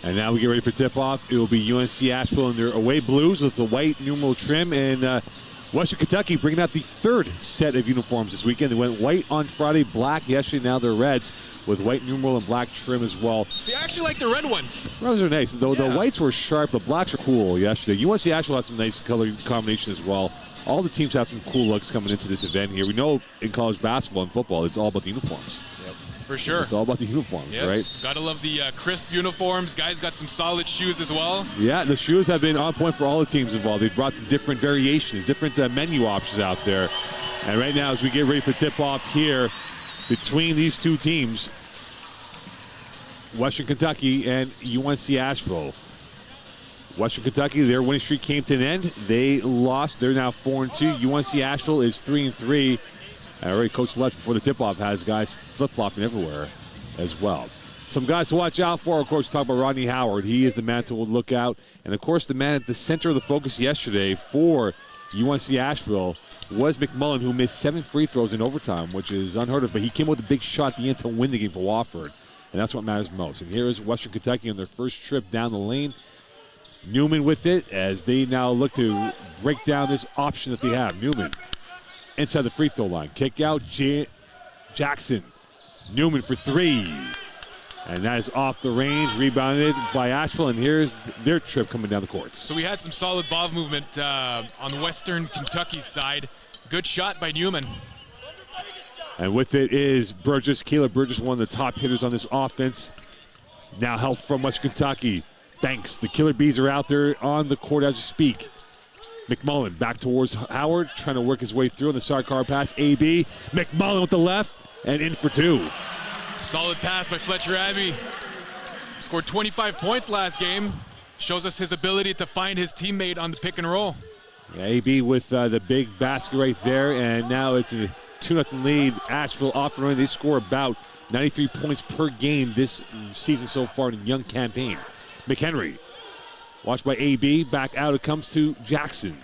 And now we get ready for tip-off. It will be UNC Asheville in their away blues with the white numeral trim. And Western Kentucky bringing out the third set of uniforms this weekend. They went white on Friday, black yesterday. Now they're reds with white numeral and black trim as well. See, I actually like the red ones. Those are nice. The whites were sharp. The blacks are cool yesterday. UNC Asheville had some nice color combination as well. All the teams have some cool looks coming into this event here. We know in college basketball and football, it's all about the uniforms. For sure. It's all about the uniforms, right? Gotta love the crisp uniforms. Guys got some solid shoes as well. Yeah, the shoes have been on point for all the teams involved. They've brought some different variations, different menu options out there. And right now, as we get ready for tip-off here between these two teams, Western Kentucky and UNC Asheville. Western Kentucky, their winning streak came to an end. They lost. They're now 4-2. UNC Asheville is 3-3. And already Coach Les, before the tip-off, has guys flip-flopping everywhere as well. Some guys to watch out for, of course, talk about Rodney Howard. He is the man to look out. And, of course, the man at the center of the focus yesterday for UNC Asheville was McMullen, who missed 7 free throws in overtime, which is unheard of. But he came with a big shot at the end to win the game for Wofford. And that's what matters most. And here is Western Kentucky on their first trip down the lane. Newman with it as they now look to break down this option that they have. Newman inside the free throw line. Kick out Jackson. Newman for 3. And that is off the range, rebounded by Asheville. And here's their trip coming down the courts. So we had some solid ball movement on the Western Kentucky side. Good shot by Newman. And with it is Burgess. Caleb Burgess, one of the top hitters on this offense. Now help from Western Kentucky. Banks, the Killer Bees are out there on the court as we speak. McMullen back towards Howard, trying to work his way through on the sidecar pass. AB, McMullen with the left, and in for 2. Solid pass by Fletcher Abbey. Scored 25 points last game. Shows us his ability to find his teammate on the pick and roll. Yeah, AB with the big basket right there, and now it's a 2-0 lead. Asheville off and running. They score about 93 points per game this season so far in a young campaign. McHenry, watched by AB, back out it comes to Jackson.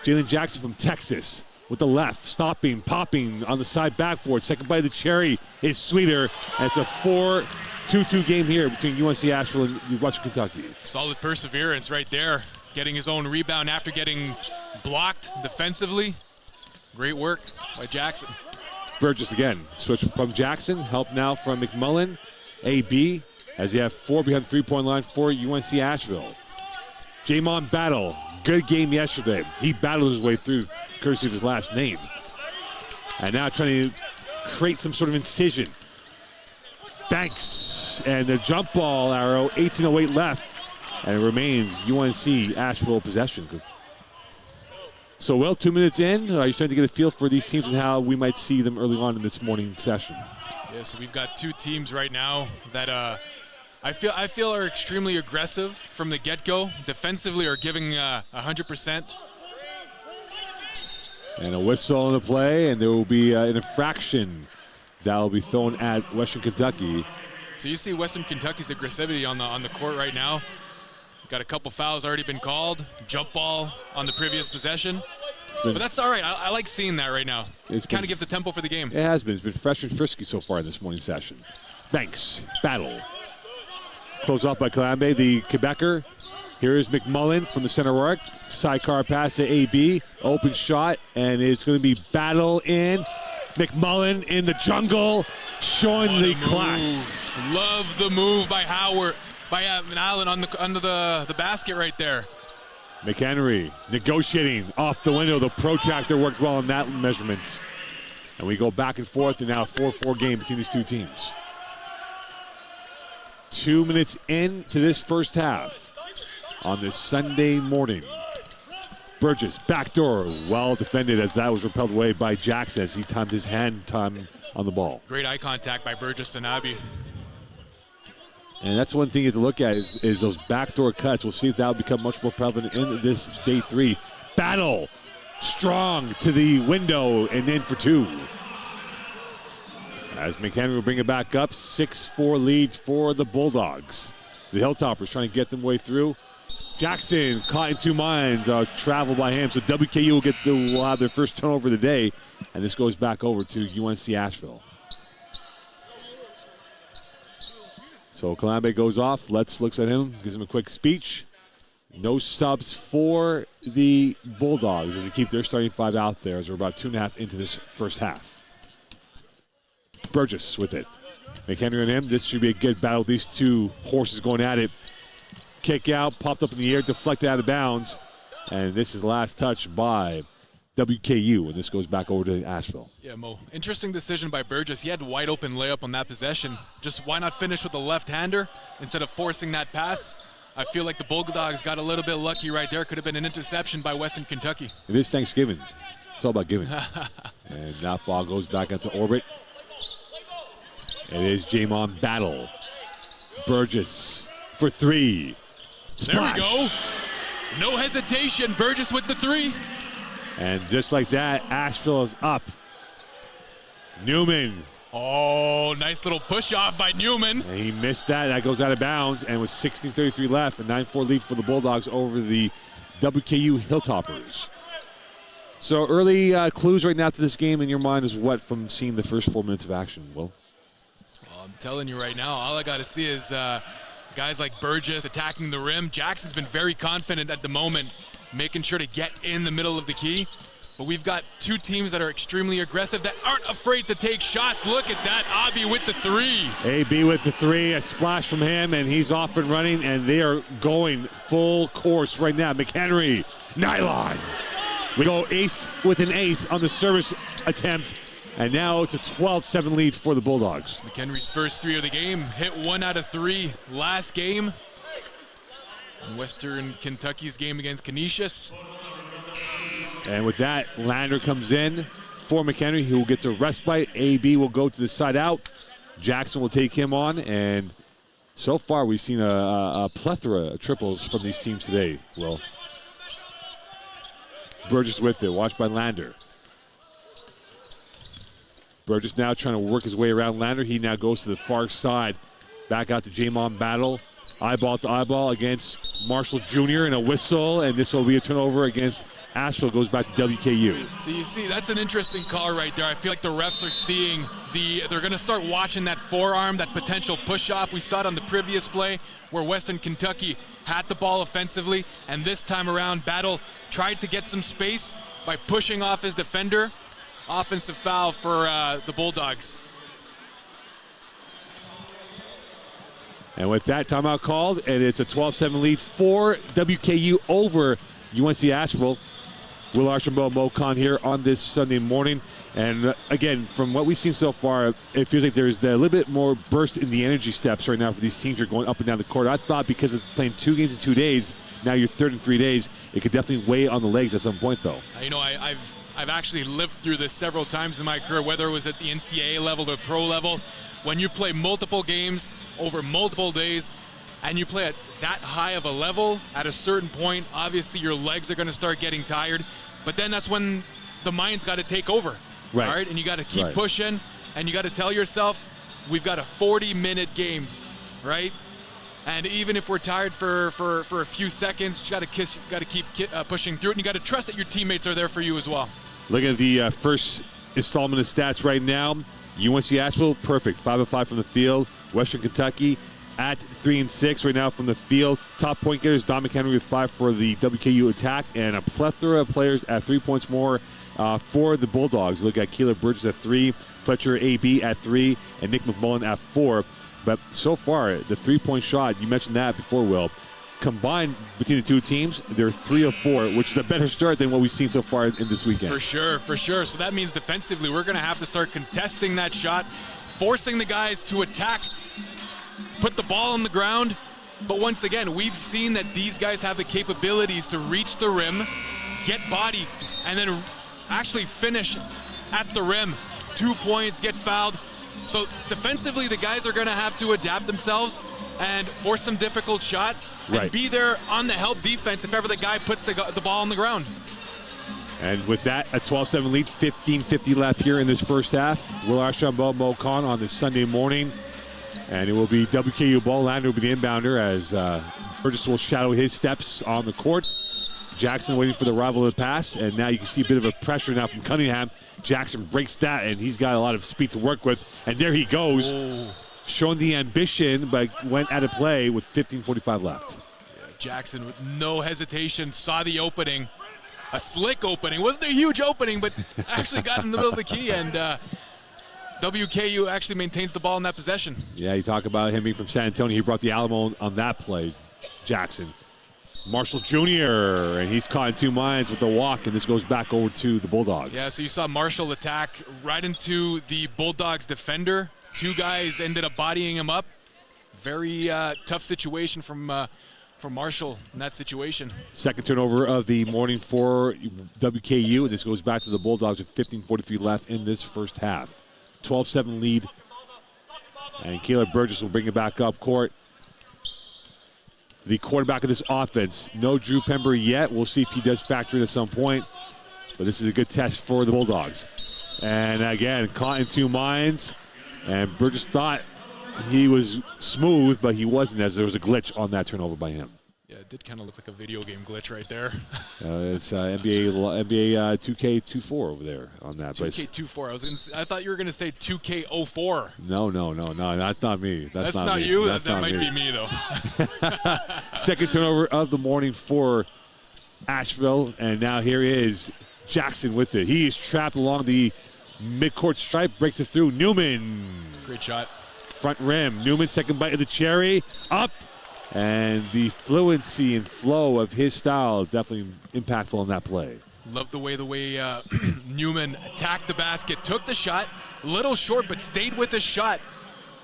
Jalen Jackson from Texas with the left, stopping, popping on the side backboard. Second bite of the cherry is sweeter, and it's a 4-2-2 game here between UNC Asheville and Western Kentucky. Solid perseverance right there, getting his own rebound after getting blocked defensively. Great work by Jackson. Burgess again, switch from Jackson, help now from McMullen. AB, as you have 4 behind the three-point line for UNC Asheville. Jamon Battle, good game yesterday. He battled his way through, courtesy of his last name. And now trying to create some sort of incision. Banks, and the jump ball arrow, 18:08 left. And it remains UNC Asheville possession. So, well, 2 minutes in, are you starting to get a feel for these teams and how we might see them early on in this morning session? Yeah, so we've got 2 teams right now that I feel are extremely aggressive from the get-go. Defensively are giving 100%. And a whistle in the play, and there will be an infraction that will be thrown at Western Kentucky. So you see Western Kentucky's aggressivity on the court right now. Got a couple fouls already been called. Jump ball on the previous possession. But that's all right. I like seeing that right now. It kind of gives a tempo for the game. It has been. It's been fresh and frisky so far in this morning session. Banks, battle. Close off by Kalambe, the Quebecer. Here is McMullen from the center arc. Sidecar pass to AB. Open shot, and it's going to be battle in. McMullen in the jungle, showing the class. Love the move by Howard, by Allen under the basket right there. McHenry negotiating off the window. The protractor worked well in that measurement. And we go back and forth, and now a 4-4 game between these two teams. 2 minutes into this first half on this Sunday morning. Burgess, backdoor, well defended as that was repelled away by Jackson as he timed his hand time on the ball. Great eye contact by Burgess and Abbey. And that's one thing you have to look at is those backdoor cuts. We'll see if that will become much more prevalent in this day 3. Battle, strong to the window and in for 2. As McHenry will bring it back up, 6-4 leads for the Bulldogs. The Hilltoppers trying to get them way through. Jackson caught in 2 minds, travel by him. So WKU will have their first turnover of the day, and this goes back over to UNC Asheville. So Kalambe goes off. Let's looks at him, gives him a quick speech. No subs for the Bulldogs as they keep their starting 5 out there as we're about 2.5 into this first half. Burgess with it. McHenry and him. This should be a good battle. These two horses going at it. Kick out, popped up in the air, deflected out of bounds. And this is last touch by WKU, and this goes back over to Asheville. Yeah, Mo. Interesting decision by Burgess. He had wide open layup on that possession. Just why not finish with a left-hander instead of forcing that pass? I feel like the Bulldogs got a little bit lucky right there. Could have been an interception by Western Kentucky. It is Thanksgiving. It's all about giving. And that ball goes back into orbit. It is Jamon Battle. Burgess for 3. Splash. There we go. No hesitation. Burgess with the 3. And just like that, Asheville is up. Newman. Oh, nice little push off by Newman. And he missed that. That goes out of bounds. And with 16:33 left, a 9-4 lead for the Bulldogs over the WKU Hilltoppers. So early clues right now to this game in your mind is what from seeing the first 4 minutes of action, Will? Well, I'm telling you right now, all I got to see is guys like Burgess attacking the rim. Jackson's been very confident at the moment, making sure to get in the middle of the key. But we've got 2 teams that are extremely aggressive that aren't afraid to take shots. Look at that, Abi with the 3. AB with the 3, a splash from him, and he's off and running, and they are going full course right now. McHenry, nylon. We go ace with an ace on the service attempt, and now it's a 12-7 lead for the Bulldogs. McHenry's first 3 of the game, hit 1 out of 3 last game. Western Kentucky's game against Canisius. And with that, Lander comes in for McHenry, who gets a respite. AB will go to the side out. Jackson will take him on. And so far, we've seen a plethora of triples from these teams today, Will. Burgess with it, watched by Lander. Burgess now trying to work his way around Lander. He now goes to the far side. Back out to Jamon Battle. Eyeball to eyeball against Marshall Jr. and a whistle, and this will be a turnover against Asheville. Goes back to WKU. So you see, that's an interesting call right there. I feel like the refs are seeing they're going to start watching that forearm, that potential push-off. We saw it on the previous play where Western Kentucky had the ball offensively, and this time around, Battle tried to get some space by pushing off his defender. Offensive foul for the Bulldogs. And with that, timeout called, and it's a 12-7 lead for WKU over UNC Asheville. Will Archambault, Mo Khan here on this Sunday morning. And again, from what we've seen so far, it feels like there's a little bit more burst in the energy steps right now for these teams who are going up and down the court. I thought because of playing 2 games in 2 days, now you're third in 3 days, it could definitely weigh on the legs at some point, though. You know, I've actually lived through this several times in my career, whether it was at the NCAA level or pro level. When you play multiple games over multiple days and you play at that high of a level, at a certain point, obviously your legs are going to start getting tired. But then that's when the mind's got to take over. Right. All right? And you got to keep pushing, and you got to tell yourself, we've got a 40-minute game, right? And even if we're tired for a few seconds, you got to keep pushing through it, and you got to trust that your teammates are there for you as well. Looking at the first installment of stats right now, UNC Asheville, perfect, 5 of 5 from the field. Western Kentucky at 3 and 6 right now from the field. Top point getters, Don McHenry with 5 for the WKU attack, and a plethora of players at 3 points more for the Bulldogs. Look at Keeler Burgess at 3, Fletcher AB at 3, and Nick McMullen at 4. But so far, the 3-point shot, you mentioned that before, Will, combined between the 2 teams, they're 3 of 4, which is a better start than what we've seen so far in this weekend. For sure. So that means defensively, we're going to have to start contesting that shot, forcing the guys to attack, put the ball on the ground. But once again, we've seen that these guys have the capabilities to reach the rim, get bodied, and then actually finish at the rim. 2 points, get fouled. So defensively, the guys are going to have to adapt themselves and force some difficult shots and be there on the help defense if ever the guy puts the ball on the ground. And with that, a 12-7 lead, 15:50 left here in this first half. Will Archambault, Mo Khan on this Sunday morning. And it will be WKU ball. Lander will be the inbounder as Burgess will shadow his steps on the court. Jackson waiting for the rival to pass. And now you can see a bit of a pressure now from Cunningham. Jackson breaks that, and he's got a lot of speed to work with. And there he goes. showing the ambition, but went out of play with 15:45 left. Yeah, Jackson with no hesitation saw the opening. A slick opening. Wasn't a huge opening, but actually got in the middle of the key, and WKU actually maintains the ball in that possession. Yeah, you talk about him being from San Antonio. He brought the Alamo on that play, Jackson. Marshall Jr., and he's caught in two minds with the walk, and this goes back over to the Bulldogs. Yeah, so you saw Marshall attack right into the Bulldogs defender. Two guys ended up bodying him up. Very tough situation from Marshall in that situation. Second turnover of the morning for WKU. This goes back to the Bulldogs with 15:43 left in this first half. 12-7 lead. And Caleb Burgess will bring it back up court. The quarterback of this offense. No Drew Pember yet. We'll see if he does factor in at some point. But this is a good test for the Bulldogs. And again, caught in two minds. And Burgess thought he was smooth, but he wasn't, as there was a glitch on that turnover by him. Yeah, it did kind of look like a video game glitch right there. It's NBA 2K24 over there on that. 2K24. I thought you were gonna say 2K04. No, that's not me. That's not me. You. That might be me though. Second turnover of the morning for Asheville, and now here is Jackson with it. He is trapped along the midcourt stripe, breaks it through. Newman. Great shot. Front rim. Newman, second bite of the cherry. Up. And the fluency and flow of his style definitely impactful in that play. Love the way Newman attacked the basket, took the shot, a little short, but stayed with his shot.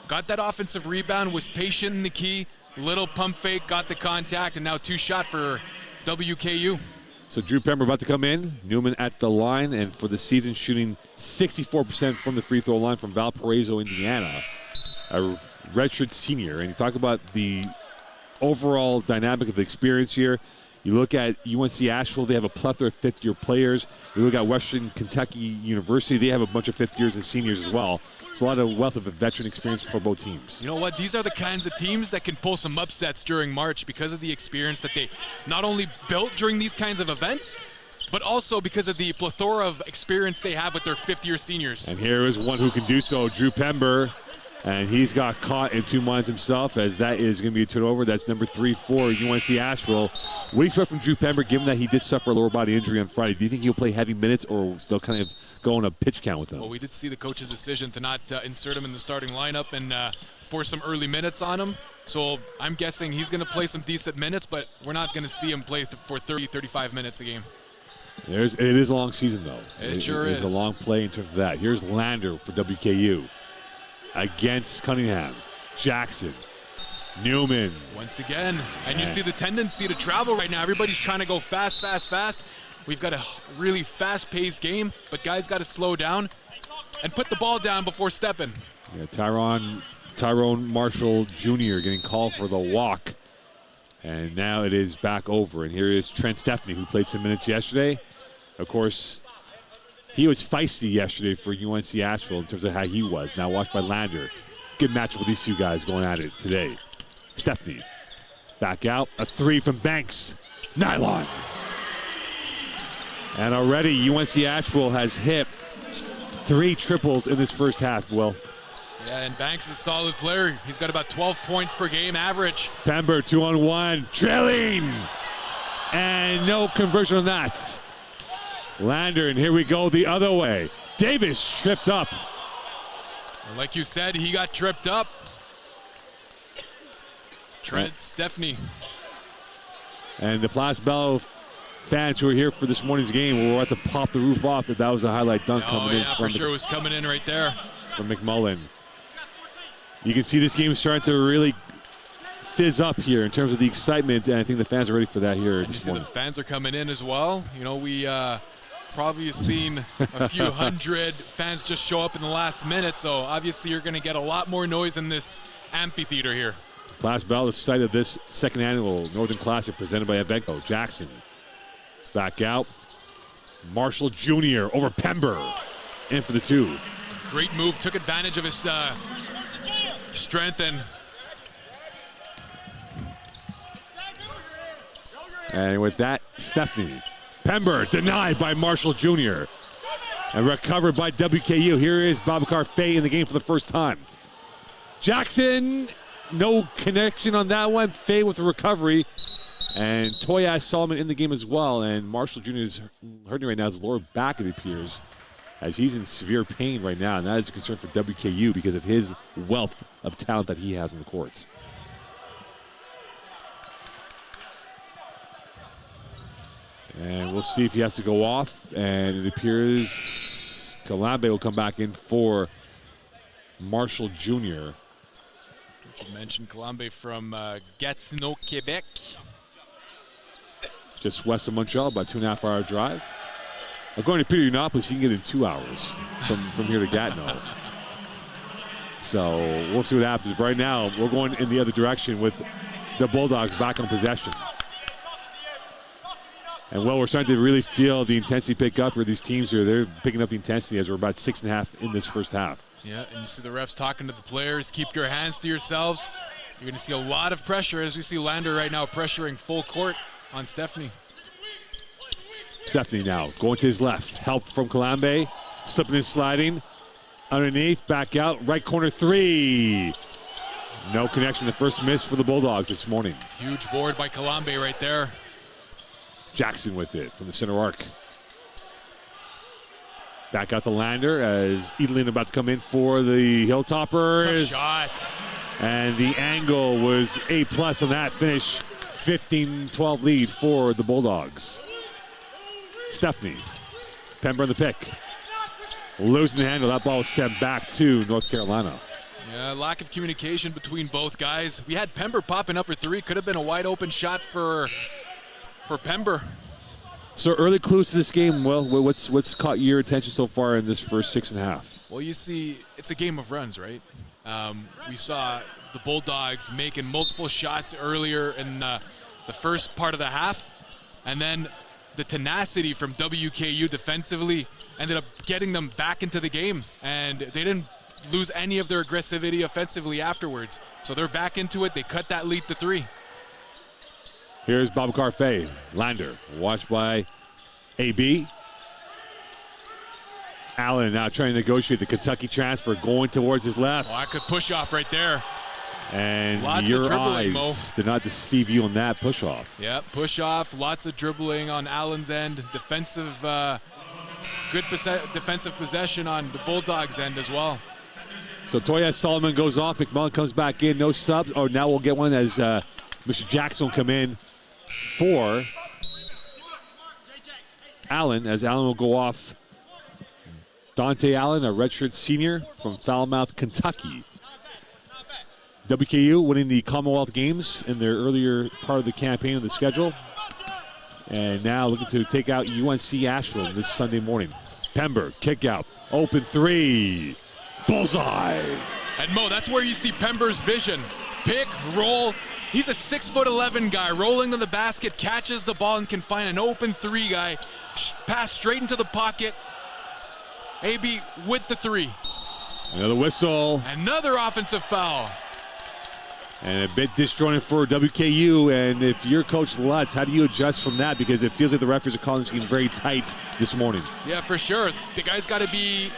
Got that offensive rebound, was patient in the key, little pump fake, got the contact, and now two shot for WKU. So Drew Pember about to come in. Newman at the line, and for the season shooting 64% from the free throw line from Valparaiso, Indiana. A redshirt senior. And you talk about the overall dynamic of the experience here. You look at UNC Asheville, they have a plethora of fifth-year players. You look at Western Kentucky University, they have a bunch of fifth-years and seniors as well. So a lot of wealth of veteran experience for both teams. You know what? These are the kinds of teams that can pull some upsets during March because of the experience that they not only built during these kinds of events, but also because of the plethora of experience they have with their fifth-year seniors. And here is one who can do so, Drew Pember. And he's got caught in two minds himself, as that is going to be a turnover. That's number 3 for UNC Asheville. What do you expect from Drew Pember, given that he did suffer a lower body injury on Friday? Do you think he'll play heavy minutes, or they'll kind of go on a pitch count with him? Well, we did see the coach's decision to not insert him in the starting lineup and force some early minutes on him. So I'm guessing he's going to play some decent minutes, but we're not going to see him play for 30, 35 minutes a game. It is a long season, though. It sure is. It's a long play in terms of that. Here's Lander for WKU. Against Cunningham. Jackson. Newman. Once again. And you see the tendency to travel right now. Everybody's trying to go fast, fast, fast. We've got a really fast-paced game, but guys got to slow down and put the ball down before stepping. Yeah, Tyrone Marshall Jr. getting called for the walk. And now it is back over. And here is Trent Stephanie, who played some minutes yesterday. Of course, he was feisty yesterday for UNC Asheville in terms of how he was. Now watched by Lander. Good matchup with these two guys going at it today. Stephanie back out. A three from Banks. Nylon. And already UNC Asheville has hit 3 triples in this first half, Will. Yeah, and Banks is a solid player. He's got about 12 points per game average. Pember 2-on-1. Trailing. And no conversion on that. Lander, and here we go the other way. Davis tripped up. And like you said, he got tripped up. Trent Stephanie. And the Place Bell fans who are here for this morning's game will have to pop the roof off if that was a highlight dunk coming in. Oh, yeah, for sure. It was coming in right there. From McMullen. You can see this game starting to really fizz up here in terms of the excitement, and I think the fans are ready for that here this morning. The fans are coming in as well. You know, we probably have seen a few hundred fans just show up in the last minute, so obviously you're going to get a lot more noise in this amphitheater here. Place Bell, the site of this second annual Northern Classic presented by Aveco. Jackson back out. Marshall Jr. over Pember. In for the 2. Great move. Took advantage of his strength and with that, Stephanie. Pember denied by Marshall Jr. And recovered by WKU. Here is Babacar Faye in the game for the first time. Jackson, no connection on that one. Faye with the recovery. And Toyas Solomon in the game as well. And Marshall Jr. is hurting right now. His lower back, it appears, as he's in severe pain right now. And that is a concern for WKU because of his wealth of talent that he has in the court. And we'll see if he has to go off. And it appears Kalambe will come back in for Marshall Jr. You mentioned Kalambe from Gatineau, Quebec. Just west of Montreal, about 2.5 hour drive. According to Peter Yiannopoulos, you can get in 2 hours from here to Gatineau. So we'll see what happens. Right now, we're going in the other direction with the Bulldogs back on possession. And we're starting to really feel the intensity pick up here. These teams here, they're picking up the intensity as we're about 6.5 in this first half. Yeah, and you see the refs talking to the players, keep your hands to yourselves. You're going to see a lot of pressure as we see Lander right now pressuring full court on Stephanie. Stephanie now going to his left. Help from Kalambe. Slipping and sliding. Underneath, back out. Right corner three. No connection. The first miss for the Bulldogs this morning. Huge board by Kalambe right there. Jackson with it from the center arc. Back out to Lander as Edelin about to come in for the Hilltoppers. Tough shot. And the angle was A+ on that finish. 15-12 lead for the Bulldogs. Stephanie. Pember on the pick. Losing the handle. That ball was sent back to North Carolina. Yeah, lack of communication between both guys. We had Pember popping up for three. Could have been a wide open shot for Pember. So early clues to this game. Well, what's caught your attention so far in this first 6.5? Well, you see, it's a game of runs, right? We saw the Bulldogs making multiple shots earlier in the first part of the half, and then the tenacity from WKU defensively ended up getting them back into the game, and they didn't lose any of their aggressivity offensively afterwards. So they're back into it. They cut that lead to 3. Here's Babacar Faye. Lander, watched by AB. Allen now trying to negotiate the Kentucky transfer, going towards his left. Oh, I could push off right there. And lots your of dribbling, eyes did not deceive you on that push off. Yep, push off, lots of dribbling on Allen's end. Defensive, good defensive possession on the Bulldogs' end as well. So Toyas Solomon goes off. McMullen comes back in. No subs. Oh, now we'll get one as Mr. Jackson will come in for Allen, as Allen will go off. Dante Allen, a redshirt senior from Falmouth, Kentucky. WKU winning the Commonwealth Games in their earlier part of the campaign of the schedule. And now looking to take out UNC Asheville this Sunday morning. Pember, kick out, open three, bullseye. And Mo, that's where you see Pember's vision. Pick, roll. He's a 6'11" guy, rolling to the basket, catches the ball and can find an open 3 guy. Pass straight into the pocket. AB with the 3. Another whistle. Another offensive foul. And a bit disjointed for WKU. And if you're Coach Lutz, how do you adjust from that? Because it feels like the referees are calling this game very tight this morning. Yeah, for sure. The guys got to be,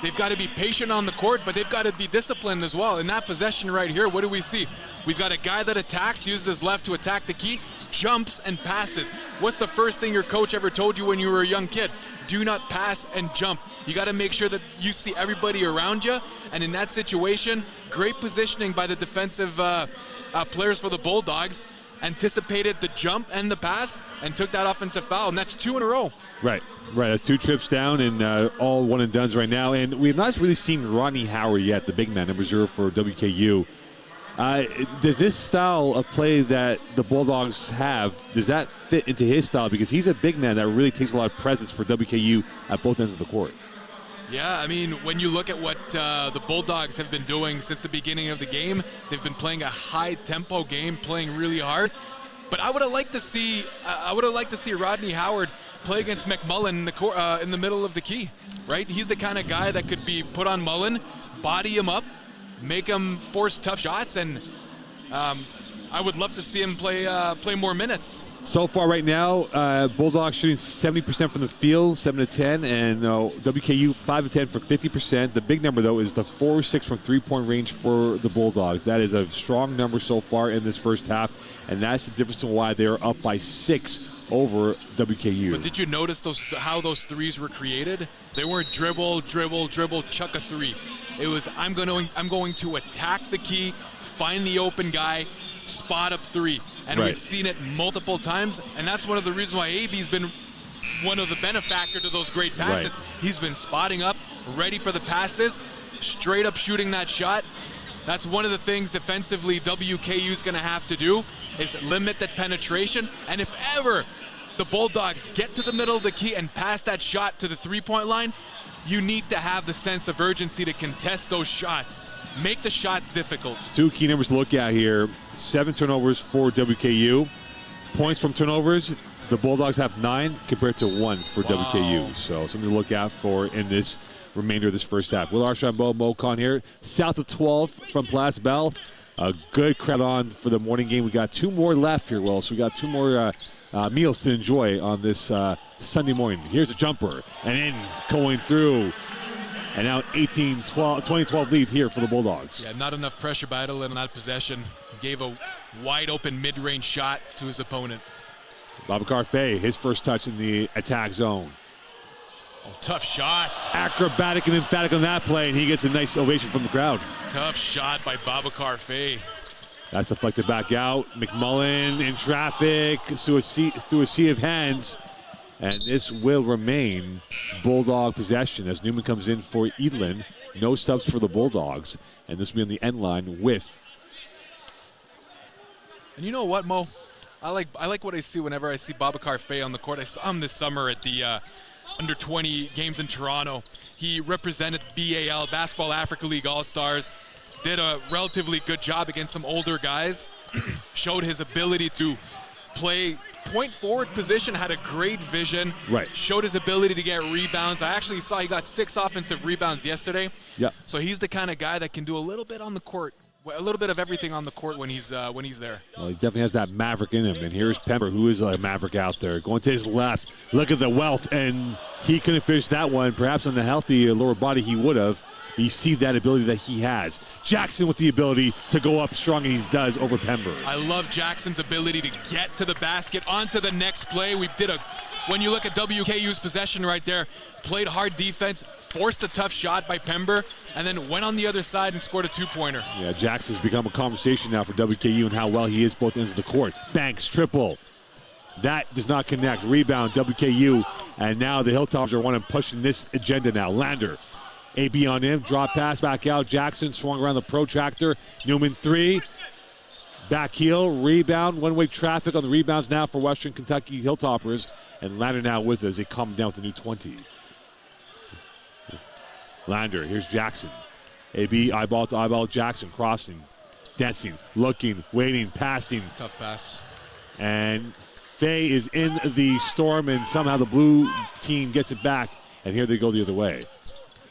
they've got to be patient on the court, but they've got to be disciplined as well. In that possession right here, what do we see? We've got a guy that attacks, uses his left to attack the key, jumps and passes. What's the first thing your coach ever told you when you were a young kid? Do not pass and jump. You got to make sure that you see everybody around you. And in that situation, great positioning by the defensive players for the Bulldogs. Anticipated the jump and the pass and took that offensive foul. And that's 2 in a row. Right. That's 2 trips down and all one and dones right now. And we have not really seen Rodney Howard yet, the big man, number 0 for WKU. Does this style of play that the Bulldogs have, does that fit into his style? Because he's a big man that really takes a lot of presence for WKU at both ends of the court. Yeah, I mean, when you look at what the Bulldogs have been doing since the beginning of the game, they've been playing a high-tempo game, playing really hard. But I would have liked to see, Rodney Howard play against McMullen in the middle of the key, right? He's the kind of guy that could be put on Mullen, body him up, make him force tough shots, and I would love to see him play more minutes. So far right now, Bulldogs shooting 70% from the field, 7 to 10, and WKU 5 to 10 for 50%. The big number, though, is the 4-6 from three-point range for the Bulldogs. That is a strong number so far in this first half, and that's the difference in why they are up by 6 over WKU. But did you notice how those threes were created? They weren't dribble, chuck a three. It was I'm going to attack the key, find the open guy, spot up three. And we've seen it multiple times, and that's one of the reasons why AB's been one of the benefactor to those great passes. He's been spotting up, ready for the passes, straight up shooting that shot. That's one of the things defensively WKU's going to have to do is limit that penetration. And if ever the Bulldogs get to the middle of the key and pass that shot to the three-point line, you need to have the sense of urgency to contest those shots. Make the shots difficult. 2 key numbers to look at here. 7 turnovers for WKU. Points from turnovers, the Bulldogs have 9 compared to 1 for WKU. So something to look out for in this remainder of this first half. Will Archambault, Mo Khan here. South of 12 from Place Bell. A good crowd on for the morning game. We got 2 more left here, Will. So we got 2 more meals to enjoy on this Sunday morning. Here's a jumper. And in going through. And now 20-12 lead here for the Bulldogs. Yeah, not enough pressure battle in that possession. Gave a wide open mid-range shot to his opponent. Babacar Faye, his first touch in the attack zone. Oh, tough shot. Acrobatic and emphatic on that play, and he gets a nice ovation from the crowd. Tough shot by Babacar Faye. That's deflected back out. McMullen in traffic through a sea of hands. And this will remain Bulldog possession as Newman comes in for Edlin. No subs for the Bulldogs. And this will be on the end line with. And you know what, Mo? I like what I see whenever I see Babacar Faye on the court. I saw him this summer at the under 20 games in Toronto. He represented BAL, Basketball Africa League All-Stars. Did a relatively good job against some older guys. Showed his ability to play point forward position, had a great vision. Showed his ability to get rebounds. I actually saw he got 6 offensive rebounds yesterday. So he's the kind of guy that can do a little bit on the court, a little bit of everything on the court when he's there. Well, he definitely has that maverick in him. And here's Pember, who is a maverick out there. Going to his left. Look at the wealth, and he couldn't finish that one. Perhaps on the healthy lower body he would have. You see that ability that he has. Jackson with the ability to go up strong, and he does over Pember. I love Jackson's ability to get to the basket, onto the next play. When you look at WKU's possession right there, played hard defense, forced a tough shot by Pember, and then went on the other side and scored a 2-pointer. Yeah, Jackson's become a conversation now for WKU and how well he is both ends of the court. Banks, triple. That does not connect. Rebound, WKU, and now the Hilltoppers are one pushing this agenda now. Lander. AB on him, drop pass back out. Jackson swung around the protractor. Newman 3. Back heel, rebound, one-way traffic on the rebounds now for Western Kentucky Hilltoppers. And Lander now with us. They calm down with the new 20. Lander, here's Jackson. AB eyeball to eyeball. Jackson crossing, dancing, looking, waiting, passing. Tough pass. And Faye is in the storm, and somehow the blue team gets it back. And here they go the other way.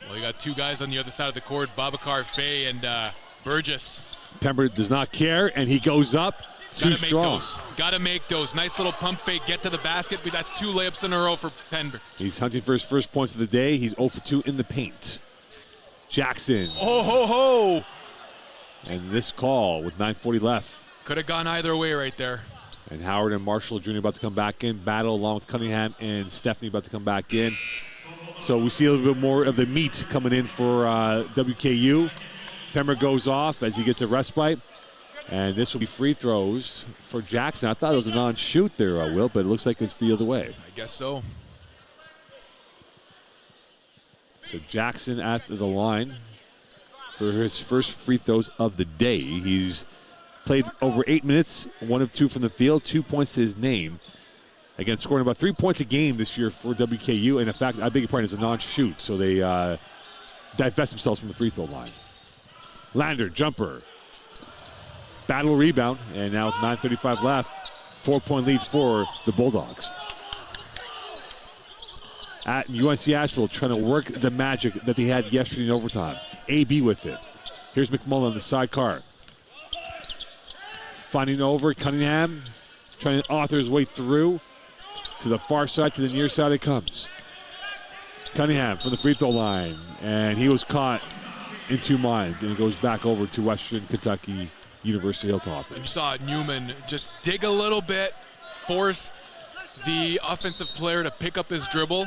Well, you got 2 guys on the other side of the court, Babacar Faye and Burgess. Pember does not care, and he goes up. Too strong. Got to make those. Nice little pump fake, get to the basket, but that's 2 layups in a row for Pember. He's hunting for his first points of the day. He's 0 for 2 in the paint. Jackson. Oh, ho, ho. And this call with 9:40 left. Could have gone either way right there. And Howard and Marshall Jr. about to come back in. Battle along with Cunningham and Stephanie about to come back in. So we see a little bit more of the meat coming in for WKU. Pember goes off as he gets a respite. And this will be free throws for Jackson. I thought it was a non-shoot there, Will, but it looks like it's the other way. I guess so. So Jackson at the line for his first free throws of the day. He's played over 8 minutes, 1 of 2 from the field, 2 points to his name. Again, scoring about 3 points a game this year for WKU. And in fact, I beg your pardon, it's a non-shoot. So they divest themselves from the free throw line. Lander, jumper. Battle rebound. And now with 9:35 left, 4-point lead for the Bulldogs. At UNC Asheville trying to work the magic that they had yesterday in overtime. AB with it. Here's McMullen on the sidecar. Finding over Cunningham, trying to author his way through to the far side, to the near side it comes. Cunningham from the free throw line, and he was caught in two minds, and it goes back over to Western Kentucky University Hilltop. And you saw Newman just dig a little bit, force the offensive player to pick up his dribble,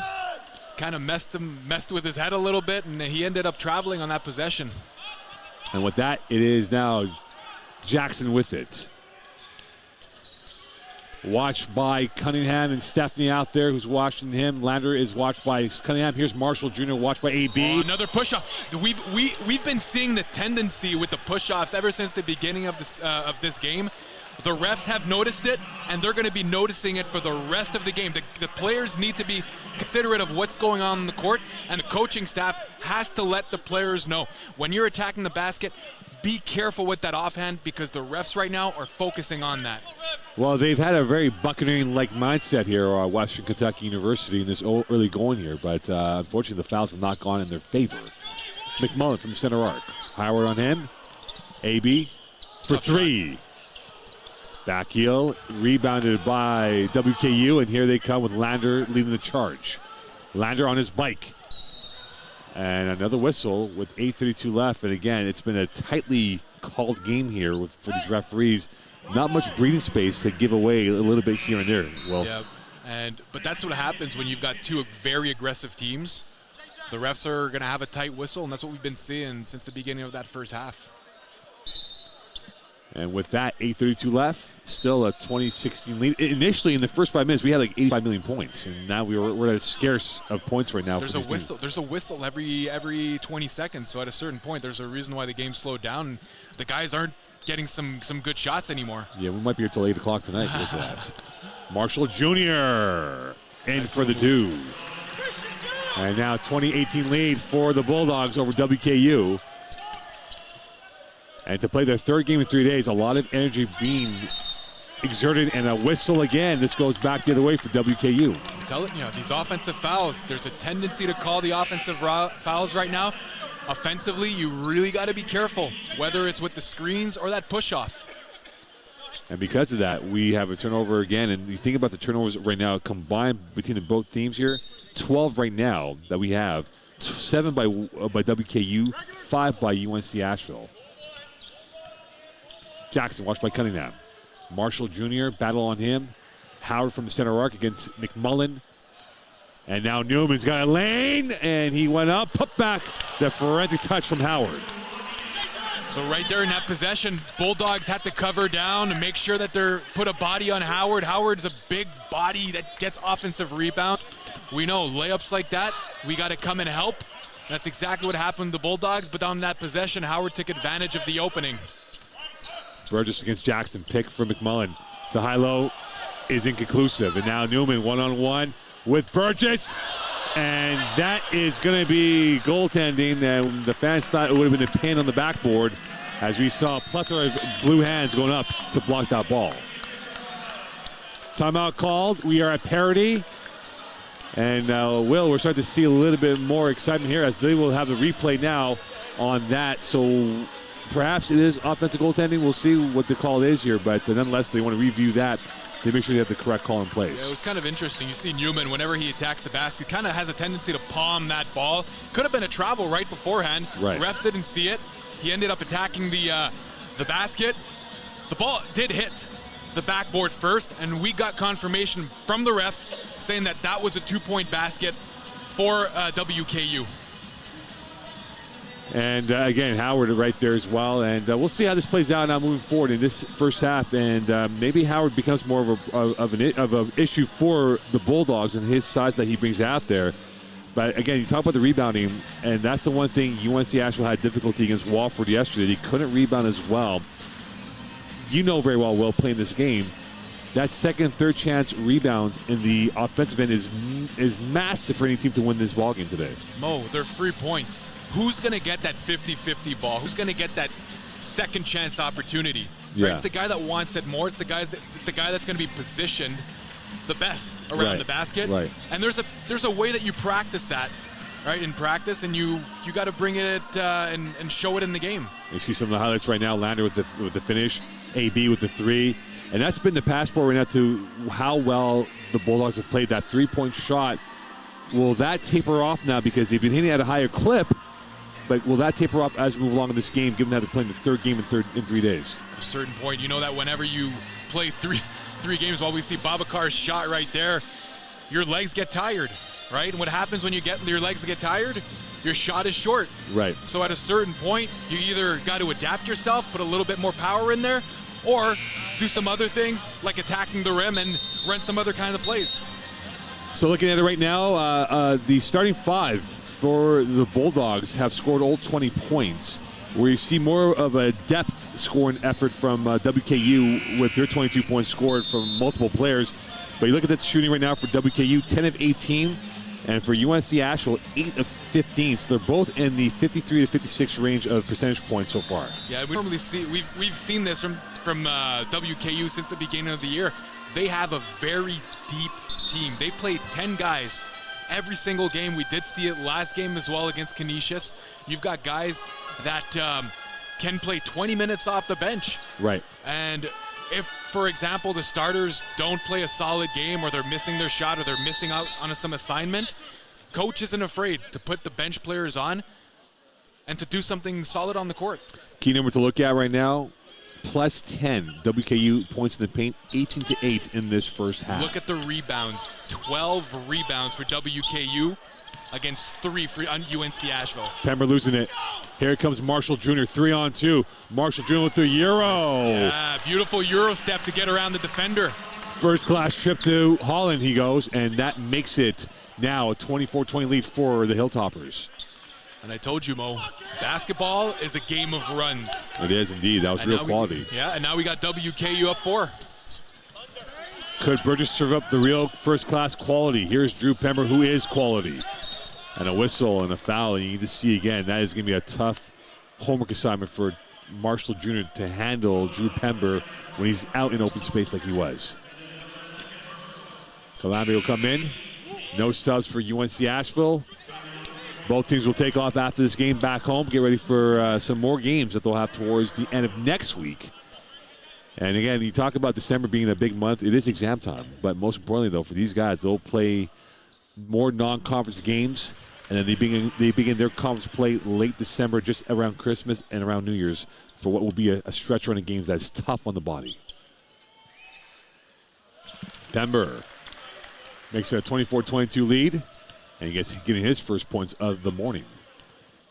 kind of messed with his head a little bit, and he ended up traveling on that possession. And with that, it is now Jackson with it. Watched by Cunningham and Stephanie out there who's watching him. Lander is watched by Cunningham. Here's Marshall Jr. watched by AB. Oh, another push-off. We've been seeing the tendency with the push-offs ever since the beginning of this game. The refs have noticed it, and they're going to be noticing it for the rest of the game. The players need to be considerate of what's going on in the court, and the coaching staff has to let the players know. When you're attacking the basket, be careful with that offhand, because the refs right now are focusing on that. Well, they've had a very Buccaneering-like mindset here at Western Kentucky University in this early going here, but unfortunately the fouls have not gone in their favor. McMullen from center arc. Howard on him. AB for three. Back heel, rebounded by WKU, and here they come with Lander leading the charge. Lander on his bike. And another whistle with 8:32 left. And again, it's been a tightly called game here for these referees. Not much breathing space to give away a little bit here and there. Well, yeah, but that's what happens when you've got two very aggressive teams. The refs are going to have a tight whistle, and that's what we've been seeing since the beginning of that first half. And with that, 8:32 left, still a 20-16 lead. Initially, in the first 5 minutes, we had like 85 million points, and now we're at a scarce of points right now. There's a whistle. There's a whistle every 20 seconds. So at a certain point, there's a reason why the game slowed down. The guys aren't getting some good shots anymore. Yeah, we might be here till 8 o'clock tonight with that. Marshall Jr. in for the two. And now 20-18 lead for the Bulldogs over WKU. And to play their third game in 3 days, a lot of energy being exerted, and a whistle again. This goes back the other way for WKU. I'm telling you, these offensive fouls, there's a tendency to call the offensive fouls right now. Offensively, you really got to be careful, whether it's with the screens or that push-off. And because of that, we have a turnover again. And you think about the turnovers right now combined between the both teams here, 12 right now that we have, 7 by WKU, 5 by UNC Asheville. Jackson watched by Cunningham. Marshall Jr. battle on him. Howard from the center arc against McMullen. And now Newman's got a lane, and he went up, put back, the forensic touch from Howard. So right there in that possession, Bulldogs had to cover down and make sure that they're put a body on Howard. Howard's a big body that gets offensive rebounds. We know layups like that, we got to come and help. That's exactly what happened to the Bulldogs, but on that possession, Howard took advantage of the opening. Burgess against Jackson, pick for McMullen. The high-low is inconclusive. And now Newman one-on-one with Burgess. And that is going to be goaltending. And the fans thought it would have been a pin on the backboard as we saw a plethora of blue hands going up to block that ball. Timeout called. We are at parity. And we're starting to see a little bit more excitement here as they will have the replay now on that. So perhaps it is offensive goaltending. We'll see what the call is here, but nonetheless, they want to review that. They make sure they have the correct call in place. Yeah, it was kind of interesting. You see Newman, whenever he attacks the basket, kind of has a tendency to palm that ball. Could have been a travel right beforehand. Right. Refs didn't see it. He ended up attacking the basket. The ball did hit the backboard first, and we got confirmation from the refs saying that that was a two-point basket for WKU. And again, Howard right there as well. And we'll see how this plays out now moving forward in this first half. And maybe Howard becomes more of an issue for the Bulldogs and his size that he brings out there. But again, you talk about the rebounding, and that's the one thing UNC Asheville had difficulty against Wofford yesterday. He couldn't rebound as well. You know very well, Will, playing this game, that second and third chance rebounds in the offensive end is massive for any team to win this ballgame today. Mo, they're 3 points. Who's going to get that 50-50 ball? Who's going to get that second chance opportunity? Yeah. Right? It's the guy that wants it more. It's the guy that's going to be positioned the best around the basket. Right. And there's a way that you practice that. right, in practice, and you got to bring it and show it in the game. You see some of the highlights right now. Lander with the finish, AB with the three, and that's been the passport right now to how well the Bulldogs have played that three-point shot. Will that taper off now because they've been hitting at a higher clip? But will that taper off as we move along in this game, given that they're playing the third game in 3 days? At a certain point, you know that whenever you play three games, while we see Babakar's shot right there, your legs get tired, right? And what happens when your legs get tired? Your shot is short. Right. So at a certain point, you either got to adapt yourself, put a little bit more power in there, or do some other things like attacking the rim and run some other kind of plays. So looking at it right now, the starting five for the Bulldogs have scored all 20 points, where you see more of a depth scoring effort from WKU with their 22 points scored from multiple players. But you look at that shooting right now for WKU, 10 of 18, and for UNC Asheville, 8 of 15. So they're both in the 53 to 56 range of percentage points so far. Yeah, we normally see we've seen this from WKU since the beginning of the year. They have a very deep team. They play 10 guys every single game. We did see it last game as well against Canisius. You've got guys that can play 20 minutes off the bench. Right. And if, for example, the starters don't play a solid game, or they're missing their shot, or they're missing out on some assignment, coach isn't afraid to put the bench players on and to do something solid on the court. Key number to look at right now, plus 10 WKU points in the paint, 18 to 8 in this first half. Look at the rebounds. 12 rebounds for WKU against 3 for UNC Asheville. Pember losing it. Here comes Marshall Jr., 3-on-2. Marshall Jr. with the Euro. Yeah, beautiful Euro step to get around the defender. First class trip to Holland he goes, and that makes it now a 24-20 lead for the Hilltoppers. And I told you, Mo, basketball is a game of runs. It is indeed. That was real quality. And now we got WKU up 4. Could Burgess serve up the real first-class quality? Here's Drew Pember, who is quality. And a whistle and a foul, and you need to see again, that is going to be a tough homework assignment for Marshall Jr. to handle Drew Pember when he's out in open space like he was. Columbia will come in. No subs for UNC Asheville. Both teams will take off after this game back home. Get ready for some more games that they'll have towards the end of next week. And again, you talk about December being a big month. It is exam time. But most importantly, though, for these guys, they'll play more non-conference games. And then they begin their conference play late December, just around Christmas and around New Year's, for what will be a stretch run of games that's tough on the body. Pember makes it a 24-22 lead. And he gets getting his first points of the morning.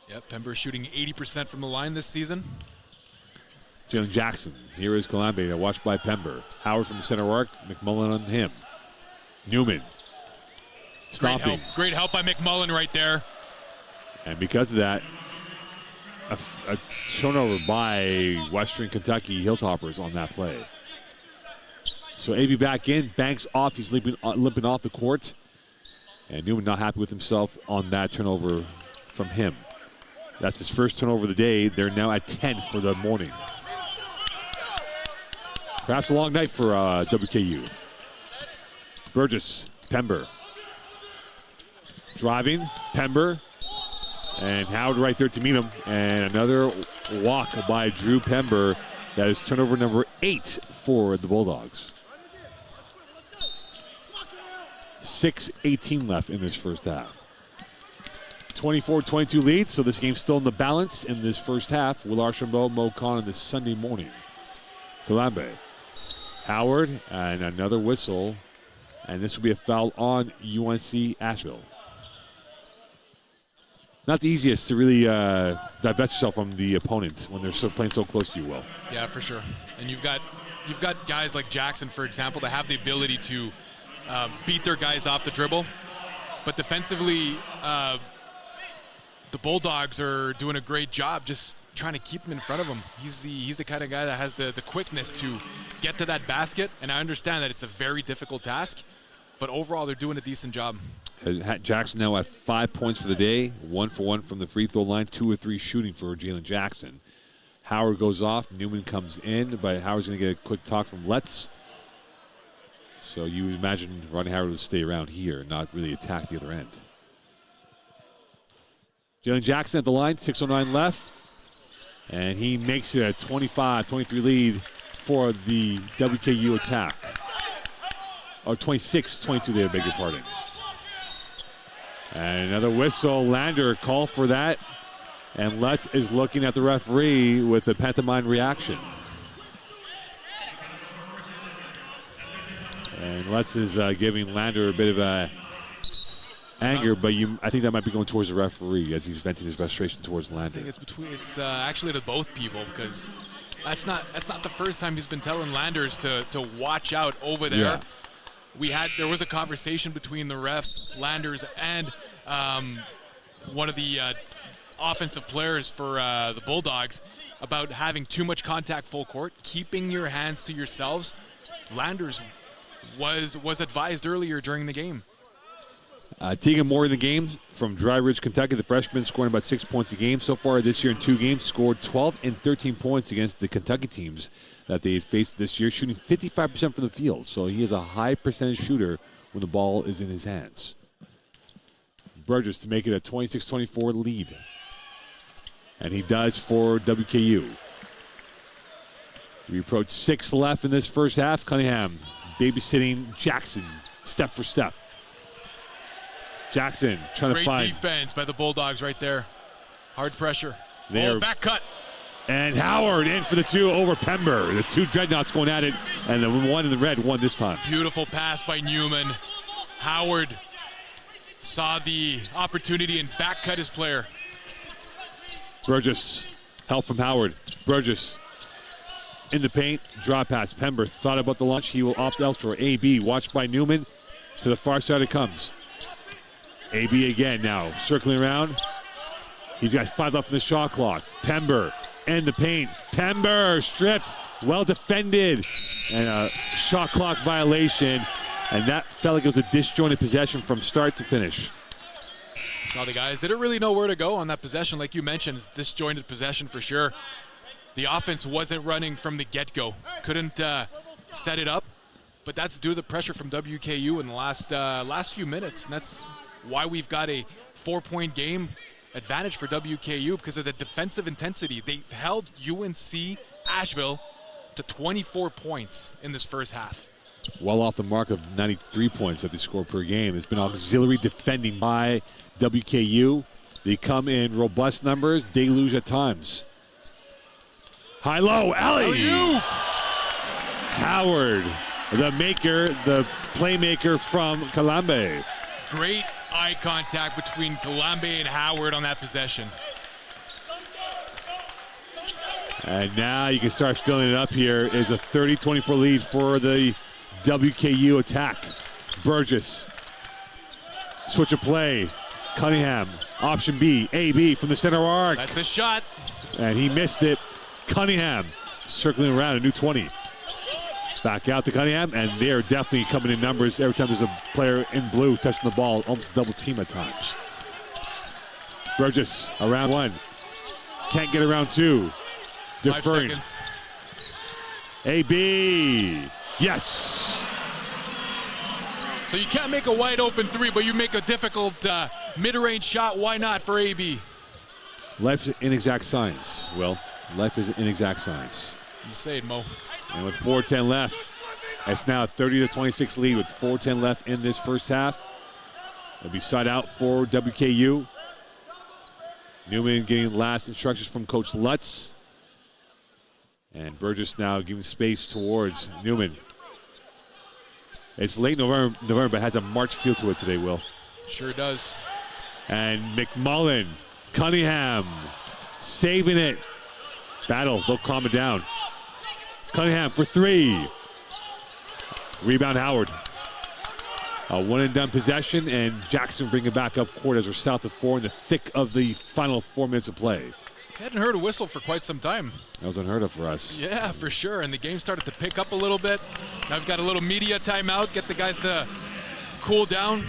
Yep, Pember shooting 80% from the line this season. Jalen Jackson. Here is Columbia, watched by Pember. Howard from the center arc. McMullen on him. Newman. Stopping. Great help by McMullen right there. And because of that, a turnover by Western Kentucky Hilltoppers on that play. So AB back in. Banks off. He's limping off the court. And Newman not happy with himself on that turnover from him. That's his first turnover of the day. They're now at 10 for the morning. Perhaps a long night for WKU. Burgess, Pember. Driving, Pember. And Howard right there to meet him. And another walk by Drew Pember. That is turnover number 8 for the Bulldogs. 6:18 left in this first half. 24-22 lead, so this game's still in the balance in this first half. Will Archambault, Mo Khan this Sunday morning. Kalambe. Howard, and another whistle. And this will be a foul on UNC Asheville. Not the easiest to really divest yourself from the opponent when they're playing so close to you, Will. Yeah, for sure. And you've got guys like Jackson, for example, that have the ability to beat their guys off the dribble. But defensively, the Bulldogs are doing a great job just trying to keep him in front of him. He's the kind of guy that has the quickness to get to that basket, and I understand that it's a very difficult task, but overall they're doing a decent job. Jackson now at 5 points for the day, 1 for 1 from the free throw line, 2 or 3 shooting for Jalen Jackson. Howard goes off, Newman comes in, but Howard's going to get a quick talk from Letts. So you imagine Ronnie Howard would stay around here, not really attack the other end. Jalen Jackson at the line, 6:09 left. And he makes it a 25-23 lead for the WKU attack. Or 26-22 there, beg your pardon. And another whistle. Lander call for that. And Lutz is looking at the referee with a pantomime reaction. And Lutz is giving Lander a bit of anger, but I think that might be going towards the referee as he's venting his frustration towards Lander. I think it's actually to both people, because that's not the first time he's been telling Landers to watch out over there. Yeah. There was a conversation between the ref, Landers, and one of the offensive players for the Bulldogs about having too much contact full court, keeping your hands to yourselves. Landers was advised earlier during the game. Tegan Moore in the game from Dry Ridge, Kentucky. The freshman scoring about 6 points a game. So far this year in 2 games, scored 12 and 13 points against the Kentucky teams that they faced this year, shooting 55% from the field. So he is a high percentage shooter when the ball is in his hands. Burgess to make it a 26-24 lead. And he does for WKU. We approach 6 left in this first half. Cunningham babysitting Jackson step for step. Jackson trying to find. Great defense by the Bulldogs right there. Hard pressure. Back cut. And Howard in for the 2 over Pember. The 2 Dreadnoughts going at it, and the one in the red won this time. Beautiful pass by Newman. Howard saw the opportunity and back cut his player. Burgess, help from Howard. Burgess in the paint, draw pass. Pember thought about the launch. He will opt out for AB. Watched by Newman. To the far side it comes. AB again now, circling around. He's got 5 left in the shot clock. Pember in the paint. Pember stripped, well defended. And a shot clock violation. And that felt like it was a disjointed possession from start to finish. Saw the guys didn't really know where to go on that possession. Like you mentioned, it's disjointed possession for sure. The offense wasn't running from the get-go. Couldn't set it up. But that's due to the pressure from WKU in the last few minutes. And that's why we've got a 4-point game advantage for WKU, because of the defensive intensity. They held UNC Asheville to 24 points in this first half. Well off the mark of 93 points that they score per game. It's been auxiliary defending by WKU. They come in robust numbers, deluge at times. High-low, alley! Howard, the playmaker from Kalambe. Great eye contact between Kalambe and Howard on that possession. And now you can start filling it up here. Is a 30-24 lead for the WKU attack. Burgess, switch of play. Cunningham, option B, AB from the center arc. That's a shot. And he missed it. Cunningham circling around, a new 20. Back out to Cunningham, and they're definitely coming in numbers every time there's a player in blue touching the ball, almost double team at times. Burgess around 1. Can't get around 2. Deferring. 5 seconds. AB. Yes. So you can't make a wide open 3, but you make a difficult mid-range shot. Why not for AB? Life's inexact science. Well, life is inexact science. You say it, Mo. And with 4:10 left, it's now a 30-26 lead with 4:10 left in this first half. It'll be side out for WKU. Newman getting last instructions from Coach Lutz. And Burgess now giving space towards Newman. It's late November, but has a March feel to it today, Will. Sure does. And McMullen, Cunningham, saving it. Battle, they'll calm it down. Cunningham for 3. Rebound Howard. A one-and-done possession, and Jackson bringing it back up court as we're south of 4 in the thick of the final 4 minutes of play. Hadn't heard a whistle for quite some time. That was unheard of for us. Yeah, for sure. And the game started to pick up a little bit. Now we've got a little media timeout, get the guys to cool down,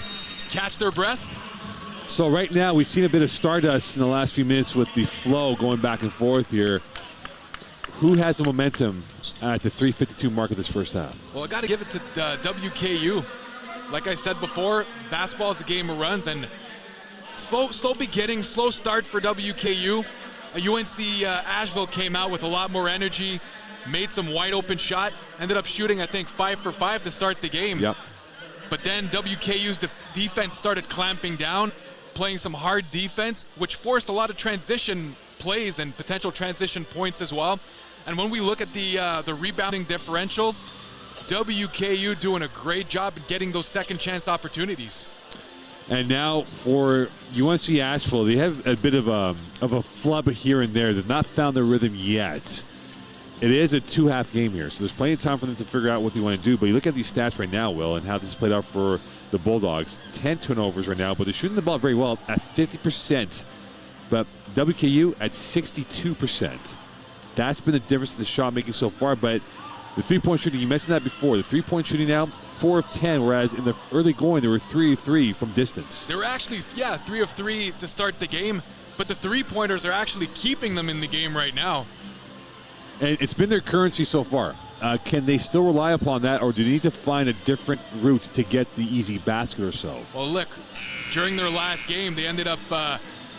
catch their breath. So right now we've seen a bit of stardust in the last few minutes with the flow going back and forth here. Who has the momentum at the 3:52 mark of this first half? Well, I got to give it to WKU. Like I said before, basketball is a game of runs, and slow beginning, slow start for WKU. UNC Asheville came out with a lot more energy, made some wide open shot, ended up shooting, I think, 5 for 5 to start the game. Yep. But then WKU's defense started clamping down, playing some hard defense, which forced a lot of transition plays and potential transition points as well. And when we look at the rebounding differential, WKU doing a great job in getting those second chance opportunities. And now for UNC Asheville, they have a bit of a flub here and there. They've not found their rhythm yet. It is a 2-half game here, so there's plenty of time for them to figure out what they want to do. But you look at these stats right now, Will, and how this is played out for the Bulldogs. 10 turnovers right now, but they're shooting the ball very well at 50%. But WKU at 62%. That's been the difference in the shot making so far. But the three-point shooting, you mentioned that before. The three-point shooting now, 4 of 10, whereas in the early going, there were 3 of 3 from distance. They were actually, 3 of 3 to start the game, but the three-pointers are actually keeping them in the game right now. And it's been their currency so far. Can they still rely upon that, or do they need to find a different route to get the easy basket or so? Well, look, during their last game, they ended up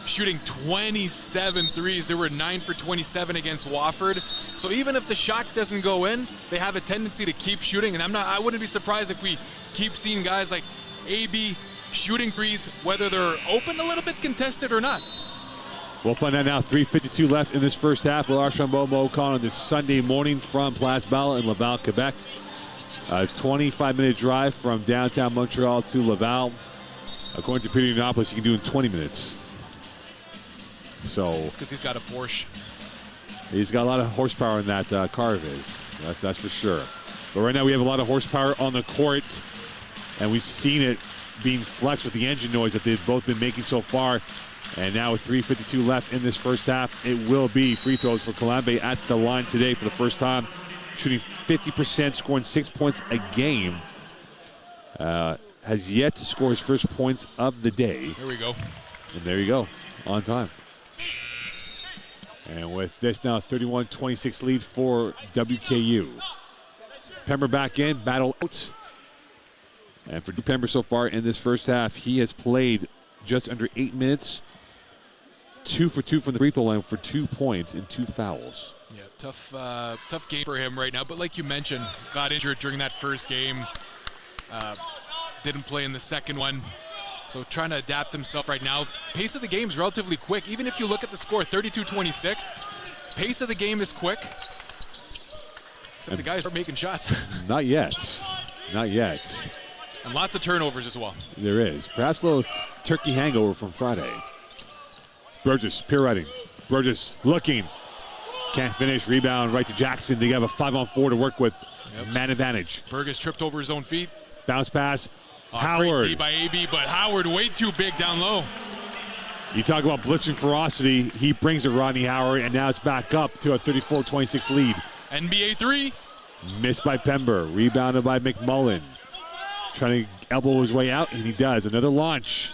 shooting 27 threes. They were 9 for 27 against Wofford. So even if the shot doesn't go in, they have a tendency to keep shooting. And I wouldn't be surprised if we keep seeing guys like AB shooting threes, whether they're open, a little bit contested or not. We'll find out now. 3:52 left in this first half. Will Archambault Mo-Con on this Sunday morning from Place Bell in Laval, Quebec. A 25-minute drive from downtown Montreal to Laval. According to Peter Yiannopoulos, you can do it in 20 minutes. So it's because he's got a Porsche. He's got a lot of horsepower in that car of his. That's for sure. But right now we have a lot of horsepower on the court, and we've seen it being flexed with the engine noise that they've both been making so far. And now with 3:52 left in this first half, it will be free throws for Columbia at the line today for the first time. Shooting 50%, scoring 6 points a game. Has yet to score his first points of the day. Here we go. And there you go, on time. And with this now, 31-26 lead for WKU. Pember back in, battle out. And for Pember so far in this first half, he has played just under 8 minutes. 2 for 2 from the free throw line for 2 points and 2 fouls. Yeah, tough game for him right now. But like you mentioned, got injured during that first game. Didn't play in the second one. So trying to adapt himself right now. Pace of the game is relatively quick. Even if you look at the score, 32-26, pace of the game is quick. Except the guys are making shots. Not yet. Not yet. And lots of turnovers as well. There is. Perhaps a little turkey hangover from Friday. Burgess, pirouetting. Burgess looking. Can't finish. Rebound right to Jackson. They have a 5-on-4 to work with. Yep. Man advantage. Burgess tripped over his own feet. Bounce pass. Howard. Great D by AB, but Howard way too big down low. You talk about blistering ferocity. He brings it, Rodney Howard, and now it's back up to a 34-26 lead. NBA 3. Missed by Pember. Rebounded by McMullen. Trying to elbow his way out, and he does. Another launch.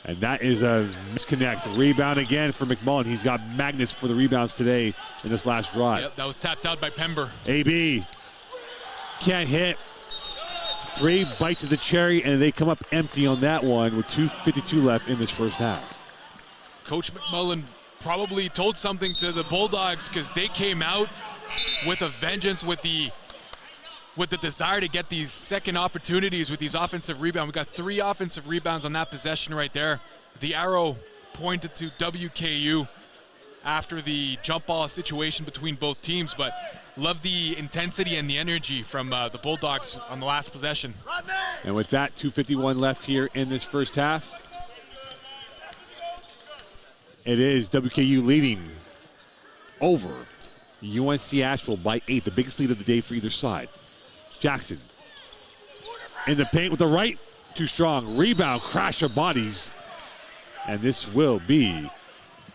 And that is a misconnect. Rebound again for McMullen. He's got magnets for the rebounds today in this last drive. Yep, that was tapped out by Pember. AB can't hit. 3 bites of the cherry, and they come up empty on that one with 2:52 left in this first half. Coach McMullen probably told something to the Bulldogs because they came out with a vengeance, with the desire to get these second opportunities with these offensive rebounds. We got 3 offensive rebounds on that possession right there. The arrow pointed to WKU after the jump ball situation between both teams, but love the intensity and the energy from the Bulldogs on the last possession. And with that, 2:51 left here in this first half. It is WKU leading over UNC Asheville by 8, the biggest lead of the day for either side. Jackson in the paint with the right, too strong. Rebound, crash of bodies, and this will be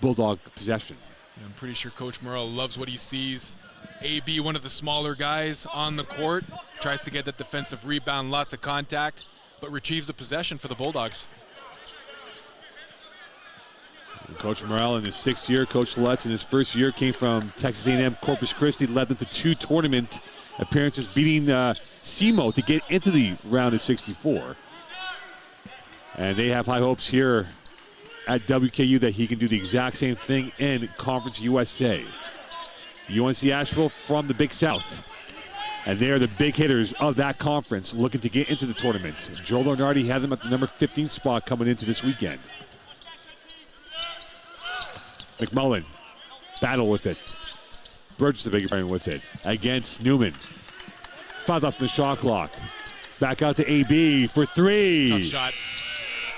Bulldog possession. I'm pretty sure Coach Morrell loves what he sees. AB, one of the smaller guys on the court, tries to get that defensive rebound, lots of contact, but retrieves the possession for the Bulldogs. And Coach Morrell in his 6th year, Coach Lutz in his 1st year came from Texas A&M Corpus Christi, led them to 2 tournament appearances, beating SEMO to get into the round of 64. And they have high hopes here at WKU that he can do the exact same thing in Conference USA. UNC Asheville from the Big South. And they are the big hitters of that conference looking to get into the tournament. Joe Lunardi had them at the number 15 spot coming into this weekend. McMullen, battle with it. Burgess, the big man with it. Against Newman. 5 off the shot clock. Back out to AB for 3. Tough shot.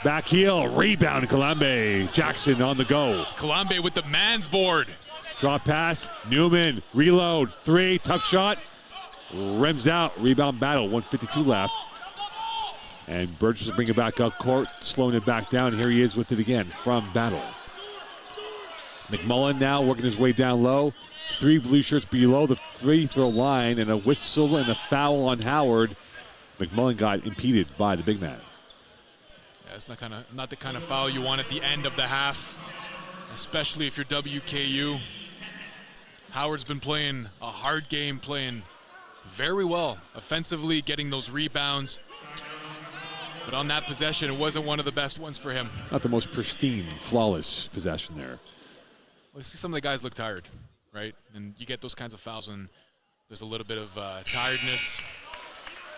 Back heel, rebound, Kalambe. Jackson on the go. Kalambe with the man's board. Drop pass, Newman, reload, 3, tough shot. Rims out, rebound battle, 1:52 left. And Burgess is bringing it back up court, slowing it back down. Here he is with it again from battle. McMullen now working his way down low. 3 blue shirts below the free throw line, and a whistle and a foul on Howard. McMullen got impeded by the big man. Yeah, it's not the kind of foul you want at the end of the half, especially if you're WKU. Howard's been playing a hard game, playing very well offensively, getting those rebounds. But on that possession, it wasn't one of the best ones for him. Not the most pristine, flawless possession there. Well, see, some of the guys look tired, right? And you get those kinds of fouls when there's a little bit of tiredness.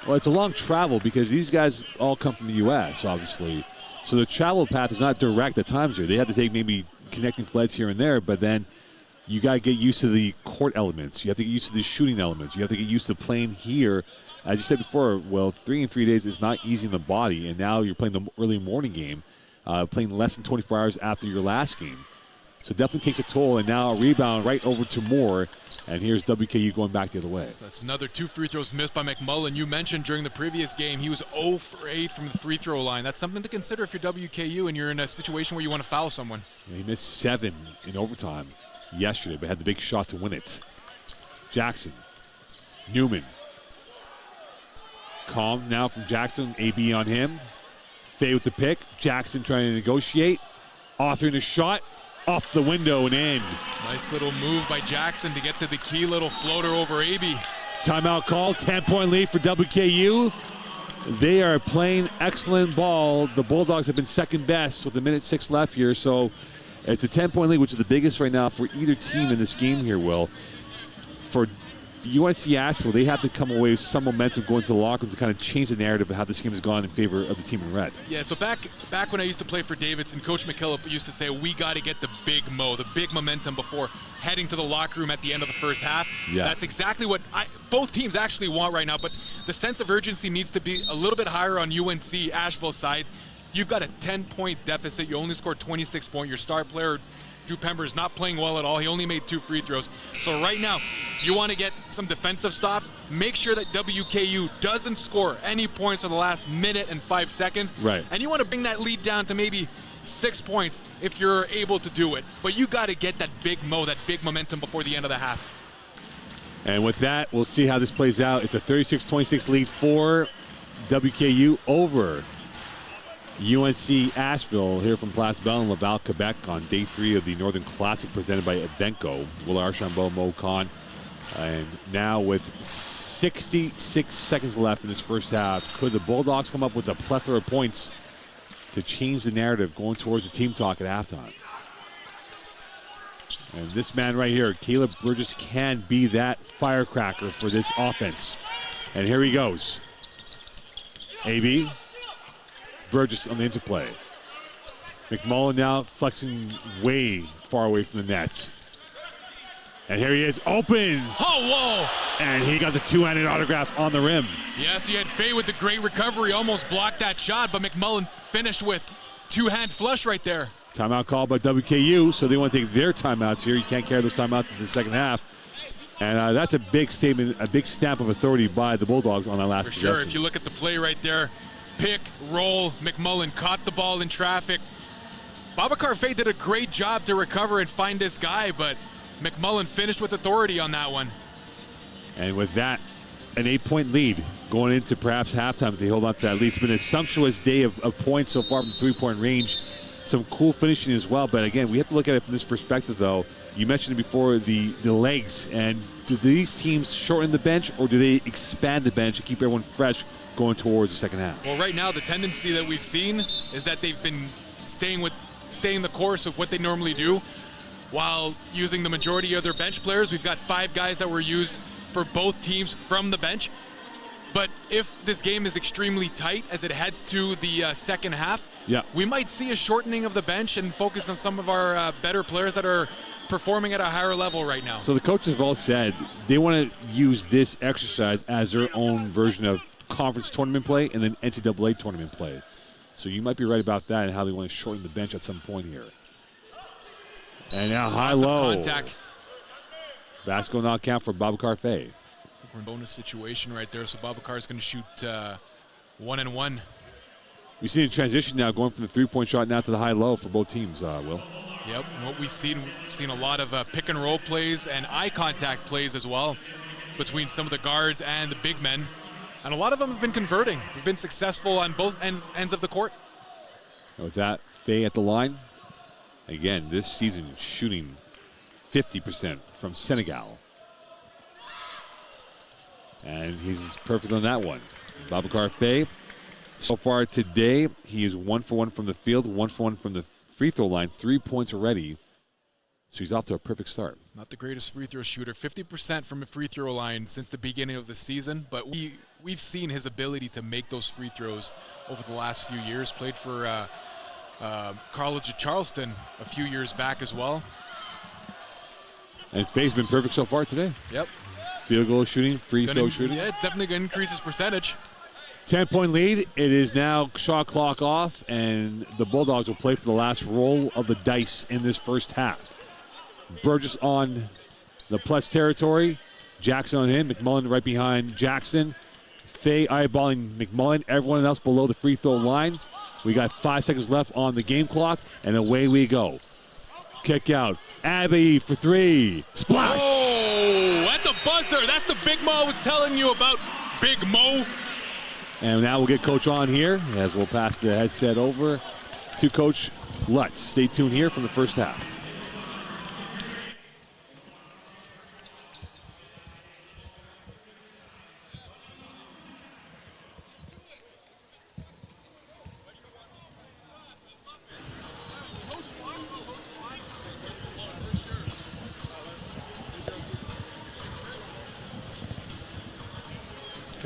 Well, it's a long travel because these guys all come from the U.S., obviously. So the travel path is not direct at times here. They have to take maybe connecting flights here and there, but then you got to get used to the court elements. You have to get used to the shooting elements. You have to get used to playing here. As you said before, well, 3 in 3 days is not easy in the body, and now you're playing the early morning game, playing less than 24 hours after your last game. So definitely takes a toll, and now a rebound right over to Moore, and here's WKU going back the other way. That's another 2 free throws missed by McMullen. You mentioned during the previous game he was 0 for 8 from the free throw line. That's something to consider if you're WKU and you're in a situation where you want to foul someone. Yeah, he missed 7 in overtime yesterday, but had the big shot to win it. Jackson, Newman. Calm now from Jackson, AB on him. Fay with the pick. Jackson trying to negotiate. Authoring a shot. Off the window and in. Nice little move by Jackson to get to the key little floater over AB. Timeout call, 10-point lead for WKU. They are playing excellent ball. The Bulldogs have been second best with 1:06 left here, so it's a 10-point lead, which is the biggest right now for either team in this game here, Will. For UNC Asheville, they have to come away with some momentum going to the locker room to kind of change the narrative of how this game has gone in favor of the team in red. Yeah, so back when I used to play for Davidson, Coach McKillop used to say, we got to get the big momentum before heading to the locker room at the end of the first half. Yeah. That's exactly what both teams actually want right now, but the sense of urgency needs to be a little bit higher on UNC Asheville's side. You've got a 10-point deficit. You only scored 26 points. Your star player, Drew Pember, is not playing well at all. He only made 2 free throws. So right now, you want to get some defensive stops. Make sure that WKU doesn't score any points in the last minute and 5 seconds. Right. And you want to bring that lead down to maybe 6 points if you're able to do it. But you got to get that big momentum before the end of the half. And with that, we'll see how this plays out. It's a 36-26 lead for WKU over UNC Asheville here from Place Bell in Laval, Quebec on day 3 of the Northern Classic presented by Evenco. Will Archambault, Mo Khan. And now with 66 seconds left in this first half, could the Bulldogs come up with a plethora of points to change the narrative going towards the team talk at halftime? And this man right here, Caleb Burgess, can be that firecracker for this offense. And here he goes. AB. Burgess on the interplay. McMullen now flexing way far away from the net. And here he is, open. Oh, whoa. And he got the two-handed autograph on the rim. Yes, he had Fay with the great recovery, almost blocked that shot, but McMullen finished with two-hand flush right there. Timeout called by WKU, so they want to take their timeouts here. You can't carry those timeouts into the second half. And that's a big statement, a big stamp of authority by the Bulldogs on that last possession. For sure, if you look at the play right there, pick, roll, McMullen caught the ball in traffic. Babacar Faye did a great job to recover and find this guy, but McMullen finished with authority on that one. And with that, an 8-point lead going into perhaps halftime if they hold on to that lead. It's been a sumptuous day of points so far from three-point range. Some cool finishing as well, but again, we have to look at it from this perspective, though. You mentioned it before, the legs, and do these teams shorten the bench or do they expand the bench to keep everyone fresh going towards the second half? Well, right now, the tendency that we've seen is that they've been staying with staying the course of what they normally do while using the majority of their bench players. We've got 5 guys that were used for both teams from the bench. But if this game is extremely tight as it heads to the second half, we might see a shortening of the bench and focus on some of our better players that are performing at a higher level right now. So the coaches have all said they want to use this exercise as their own version of conference tournament play and then NCAA tournament play. So you might be right about that and how they want to shorten the bench at some point here. And now high-low. Contact. Basket not count for Babacar Faye. We're in a bonus situation right there, so Babacar is going to shoot 1-and-1. We see a transition now going from the three-point shot now to the high-low for both teams, Will. Yep, and what we've seen a lot of pick-and-roll plays and eye contact plays as well between some of the guards and the big men. And a lot of them have been converting. They've been successful on both ends of the court. And with that, Faye at the line. Again, this season shooting 50% from Senegal. And he's perfect on that one. Babacar Faye, so far today, he is 1 for 1 from the field, 1 for 1 from the free throw line, 3 points already. So he's off to a perfect start. Not the greatest free throw shooter, 50% from the free throw line since the beginning of the season, but we've seen his ability to make those free throws over the last few years. Played for College of Charleston a few years back as well. And Faye's been perfect so far today. Yep. Field goal shooting, free throw shooting. Yeah, it's definitely going to increase his percentage. 10-point lead. It is now shot clock off, and the Bulldogs will play for the last roll of the dice in this first half. Burgess on the plus territory. Jackson on him. McMullen right behind Jackson. Faye eyeballing McMullen. Everyone else below the free throw line. We got 5 seconds left on the game clock, and away we go. Kick out. Abbey for 3. Splash! Oh, at the buzzer. That's the Big Mo I was telling you about. Big Mo. And now we'll get Coach on here as we'll pass the headset over to Coach Lutz. Stay tuned here from the first half.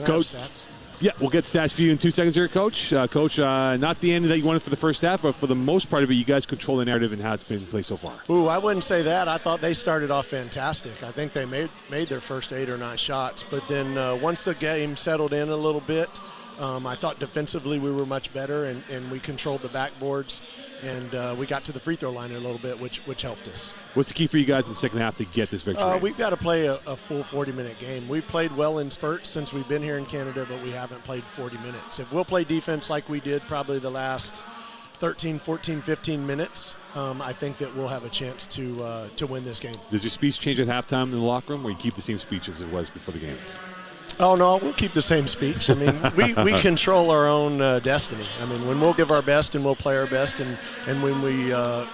Coach, yeah, we'll get stats for you in 2 seconds here, Coach. Coach, not the end that you wanted for the first half, but for the most part of it, you guys control the narrative and how it's been played so far. Ooh, I wouldn't say that. I thought they started off fantastic. I think they made their first 8 or 9 shots, but then once the game settled in a little bit, I thought defensively we were much better, and we controlled the backboards, and we got to the free throw line a little bit, which helped us. What's the key for you guys in the second half to get this victory? We've got to play a full 40-minute game. We've played well in spurts since we've been here in Canada, but we haven't played 40 minutes. If we'll play defense like we did probably the last 13, 14, 15 minutes, I think that we'll have a chance to win this game. Does your speech change at halftime in the locker room, or you keep the same speech as it was before the game? Oh, no, we'll keep the same speech. I mean, we control our own destiny. I mean, when we'll give our best and we'll play our best, and when we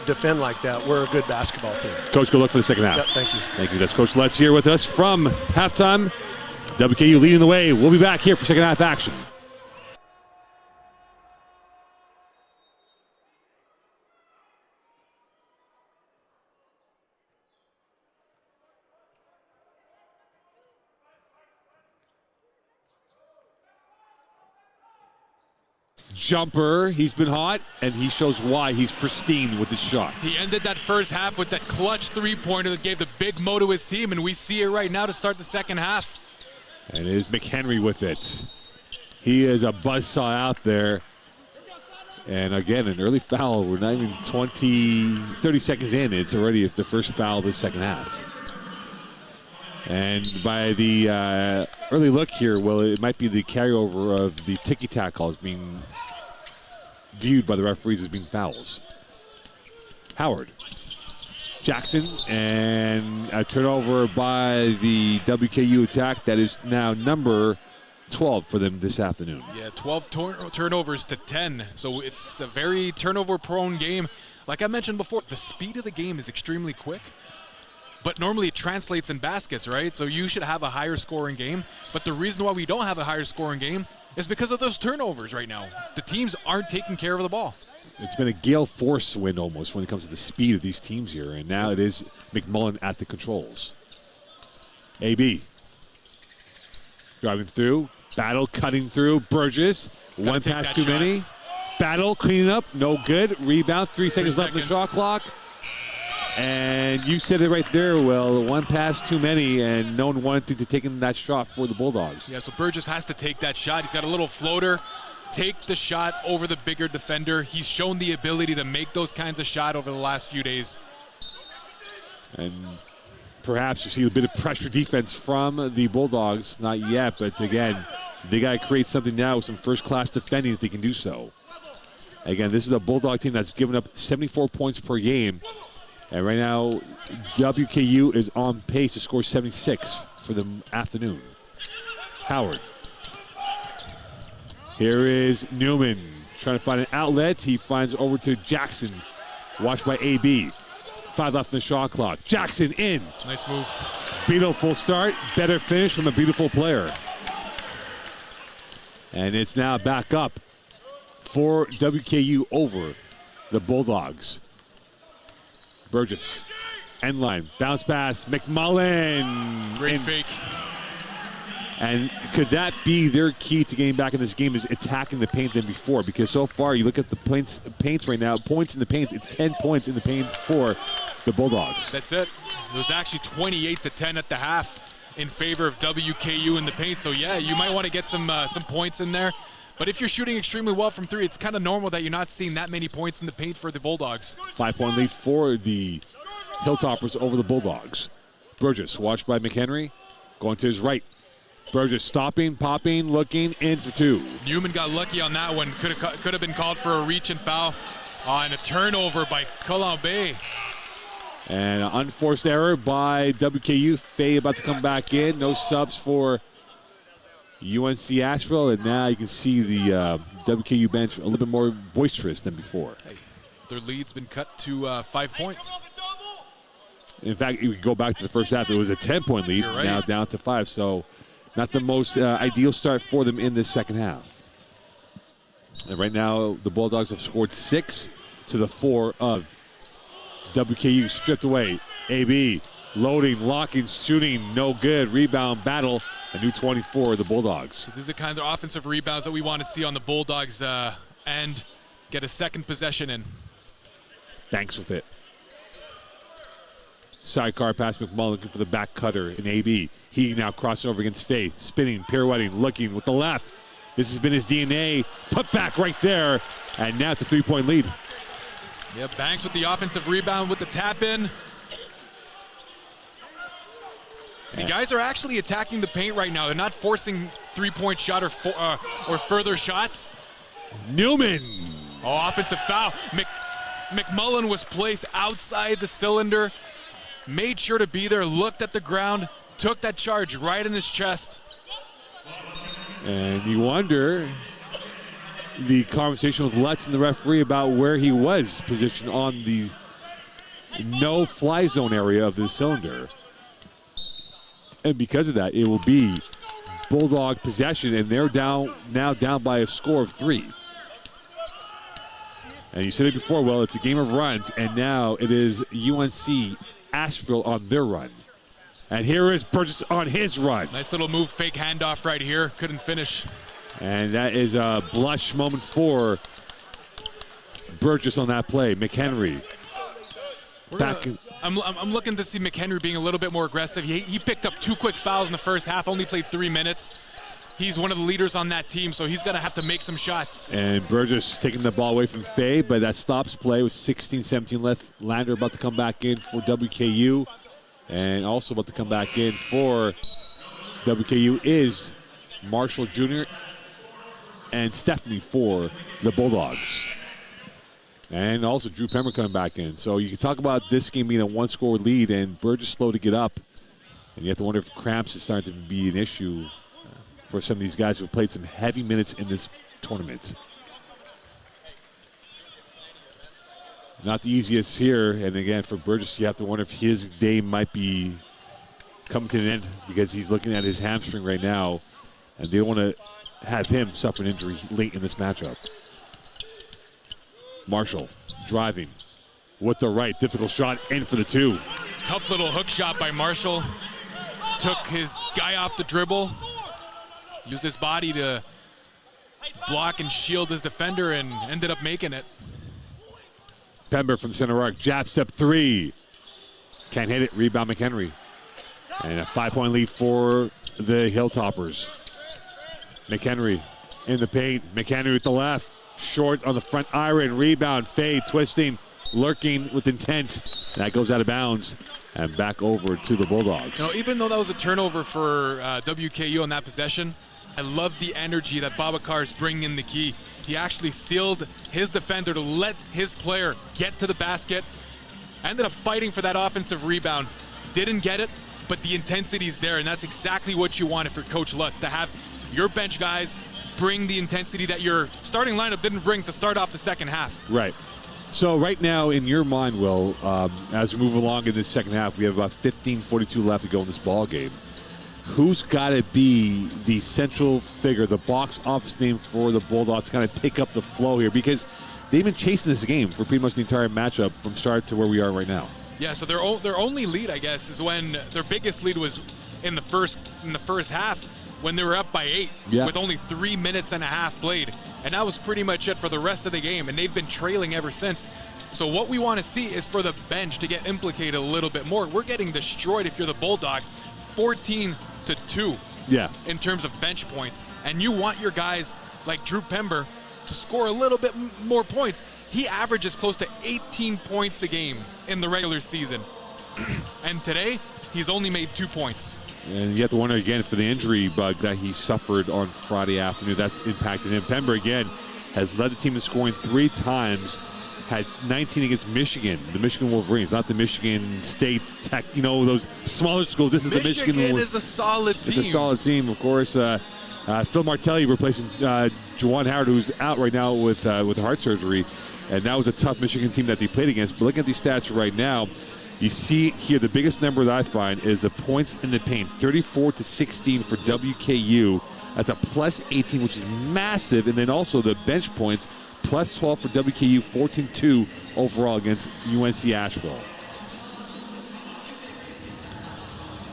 defend like that, we're a good basketball team. Coach, good luck for the second half. Yep, thank you. Thank you. That's Coach Lutz here with us from halftime. WKU leading the way. We'll be back here for second half action. Jumper, he's been hot, and he shows why he's pristine with his shot. He ended that first half with that clutch three-pointer that gave the Big Mo to his team, and we see it right now to start the second half. And it is McHenry with it. He is a buzzsaw out there. And again, an early foul. We're not even 30 seconds in. It's already the first foul of the second half. And by the early look here, well, it might be the carryover of the ticky-tack calls being viewed by the referees as being fouls. Howard. Jackson, and a turnover by the WKU attack. That is now number 12 for them this afternoon. Yeah, 12 turnovers to 10. So it's a very turnover-prone game. Like I mentioned before, the speed of the game is extremely quick. But normally it translates in baskets, right? So you should have a higher scoring game. But the reason why we don't have a higher scoring game is because of those turnovers right now. The teams aren't taking care of the ball. It's been a gale force wind almost when it comes to the speed of these teams here, and now it is McMullen at the controls. AB driving through, Battle cutting through, Burgess, one pass too many. Battle cleaning up, no good. Rebound, 3 seconds left on the shot clock. And you said it right there, Will. One pass too many, and no one wanted to take in that shot for the Bulldogs. Yeah, so Burgess has to take that shot. He's got a little floater. Take the shot over the bigger defender. He's shown the ability to make those kinds of shots over the last few days. And perhaps you see a bit of pressure defense from the Bulldogs. Not yet, but again, they got to create something now with some first-class defending if they can do so. Again, this is a Bulldog team that's given up 74 points per game. And right now, WKU is on pace to score 76 for the afternoon. Howard. Here is Newman trying to find an outlet. He finds over to Jackson. Watched by AB. 5 left in the shot clock. Jackson in. Nice move. Beautiful start. Better finish from a beautiful player. And it's now back up for WKU over the Bulldogs. Burgess, end line, bounce pass, McMullen. Great fake. And could that be their key to getting back in this game, is attacking the paint than before? Because so far, you look at the paints right now, points in the paint, it's 10 points in the paint for the Bulldogs. That's it. It was actually 28-10 at the half in favor of WKU in the paint. So yeah, you might want to get some points in there. But if you're shooting extremely well from three, it's kind of normal that you're not seeing that many points in the paint for the Bulldogs. 5-point lead for the Hilltoppers over the Bulldogs. Burgess, watched by McHenry, going to his right. Burgess stopping, popping, looking, in for 2. Newman got lucky on that one. Could have been called for a reach and foul. And a turnover by Colombe. And an unforced error by WKU. Faye about to come back in. No subs for UNC Asheville, and now you can see the WKU bench a little bit more boisterous than before. Hey, their lead's been cut to 5 points. In fact, you could go back to the first half. It was a 10-point lead, right. Now down to 5. So not the most ideal start for them in this second half. And right now, the Bulldogs have scored 6 to the 4 of WKU. Stripped away. AB loading, locking, shooting, no good. Rebound battle. A new 24, the Bulldogs. So these are the kind of offensive rebounds that we want to see on the Bulldogs end. Get a second possession in. Banks with it. Sidecar pass, McMullen looking for the back cutter in AB. He now crossing over against Faye. Spinning, pirouetting, looking with the left. This has been his DNA. Put back right there. And now it's a 3-point lead. Yeah, Banks with the offensive rebound with the tap in. See, guys are actually attacking the paint right now. They're not forcing three-point shot or further shots. Newman. Oh, offensive foul. McMullen was placed outside the cylinder, made sure to be there, looked at the ground, took that charge right in his chest. And you wonder the conversation with Lutz and the referee about where he was positioned on the no-fly zone area of the cylinder. And because of that, it will be Bulldog possession, and they're now down by a score of 3. And you said it before, well, it's a game of runs, and now it is UNC Asheville on their run. And here is Burgess on his run. Nice little move, fake handoff right here. Couldn't finish. And that is a blush moment for Burgess on that play. McHenry. I'm looking to see McHenry being a little bit more aggressive. He picked up 2 quick fouls in the first half, only played 3 minutes. He's one of the leaders on that team, so he's going to have to make some shots. And Burgess taking the ball away from Faye, but that stops play with 16-17 left. Lander about to come back in for WKU. And also about to come back in for WKU is Marshall Jr. and Stephanie for the Bulldogs. And also Drew Pemmer coming back in. So you can talk about this game being a 1-score lead, and Burgess slow to get up. And you have to wonder if cramps is starting to be an issue for some of these guys who have played some heavy minutes in this tournament. Not the easiest here. And again, for Burgess, you have to wonder if his day might be coming to an end because he's looking at his hamstring right now. And they don't want to have him suffer an injury late in this matchup. Marshall driving with the right, difficult shot, in for the 2. Tough little hook shot by Marshall. Took his guy off the dribble, used his body to block and shield his defender, and ended up making it. Pember from center arc, jab step 3. Can't hit it, rebound McHenry. And a 5-point lead for the Hilltoppers. McHenry in the paint, McHenry with the left. Short on the front iron, rebound, fade, twisting, lurking with intent. That goes out of bounds and back over to the Bulldogs. Even though that was a turnover for WKU on that possession, I love the energy that Babacar is bringing in the key. He actually sealed his defender to let his player get to the basket. Ended up fighting for that offensive rebound. Didn't get it, but the intensity's there, and that's exactly what you want if you're Coach Lutz, to have your bench guys bring the intensity that your starting lineup didn't bring to start off the second half. Right. So right now, in your mind, Will, as we move along in this second half, we have about 15:42 left to go in this ball game. Who's got to be the central figure, the box office name for the Bulldogs to kind of pick up the flow here? Because they've been chasing this game for pretty much the entire matchup from start to where we are right now. Yeah, so their only lead, I guess, is when their biggest lead was in the first half, when they were up by 8 with only 3 minutes and a half played. And that was pretty much it for the rest of the game, and they've been trailing ever since. So what we want to see is for the bench to get implicated a little bit more. We're getting destroyed if you're the Bulldogs, 14-2 in terms of bench points. And you want your guys like Drew Pember to score a little bit more points. He averages close to 18 points a game in the regular season. And today, he's only made 2 points. And you have to wonder again for the injury bug that he suffered on Friday afternoon. That's impacted him. Pember, again, has led the team in scoring 3 times, had 19 against Michigan, the Michigan Wolverines, not the Michigan State Tech, those smaller schools. This is the Michigan. Michigan is a solid team. It's a solid team, of course. Phil Martelli replacing Juwan Howard, who's out right now with heart surgery. And that was a tough Michigan team that they played against. But looking at these stats right now, you see here the biggest number that I find is the points in the paint, 34-16 for WKU. That's a plus 18, which is massive. And then also the bench points, plus 12 for WKU, 14-2 overall against UNC Asheville.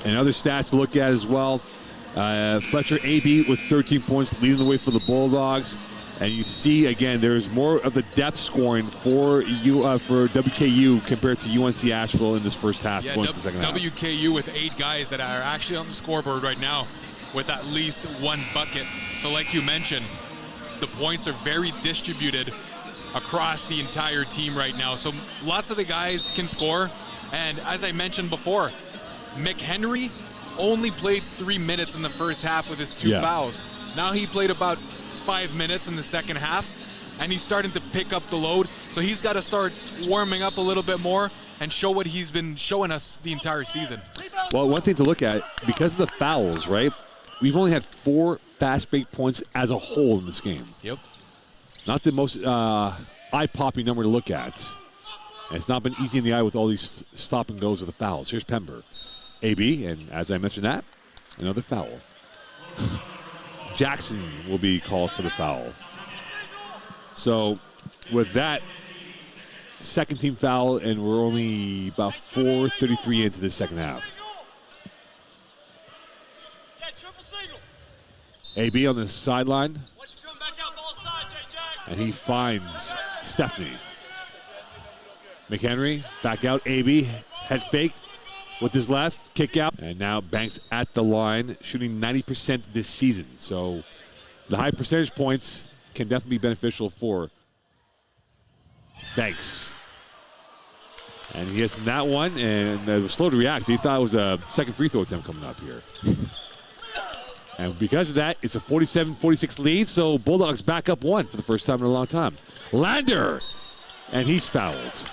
And other stats to look at as well. Fletcher AB with 13 points, leading the way for the Bulldogs. And you see, again, there's more of the depth scoring for WKU compared to UNC Asheville in this first half. Yeah, going to the second half. WKU with 8 guys that are actually on the scoreboard right now with at least 1 bucket. So like you mentioned, the points are very distributed across the entire team right now. So lots of the guys can score. And as I mentioned before, McHenry only played 3 minutes in the first half with his 2 fouls. Now he played about 5 minutes in the second half, and he's starting to pick up the load. So he's got to start warming up a little bit more and show what he's been showing us the entire season. Well, one thing to look at, because of the fouls, right? We've only had 4 fast break points as a whole in this game. Yep. Not the most eye-popping number to look at. And it's not been easy in the eye with all these stop and goes with the fouls. Here's Pember. AB, and as I mentioned that, another foul. Jackson will be called for the foul. So with that, second team foul, and we're only about 4:33 into the second half. AB on the sideline, and he finds Stephanie. McHenry back out. AB head fake with his left, kick out, and now Banks at the line, shooting 90% this season. So the high percentage points can definitely be beneficial for Banks. And he gets that one, and was slow to react. He thought it was a second free throw attempt coming up here. And because of that, it's a 47-46 lead, so Bulldogs back up 1 for the first time in a long time. Lander, and he's fouled.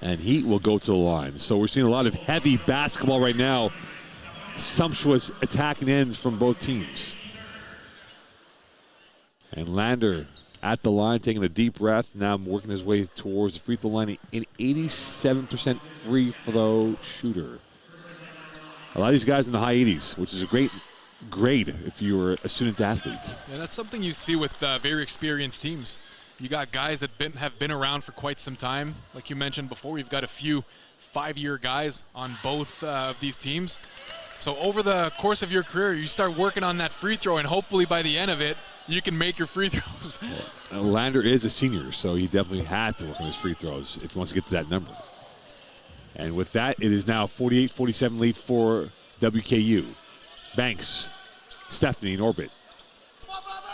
And he will go to the line. So we're seeing a lot of heavy basketball right now. Sumptuous attacking ends from both teams. And Lander at the line, taking a deep breath. Now working his way towards the free throw line. An 87% free throw shooter. A lot of these guys in the high 80s, which is a great grade if you were a student athlete. Yeah, that's something you see with very experienced teams. You got guys that have been around for quite some time. Like you mentioned before, we've got a few 5-year guys on both of these teams. So over the course of your career, you start working on that free throw, and hopefully by the end of it, you can make your free throws. Lander is a senior, so he definitely had to work on his free throws if he wants to get to that number. And with that, it is now 48-47 lead for WKU. Banks, Stephanie in orbit.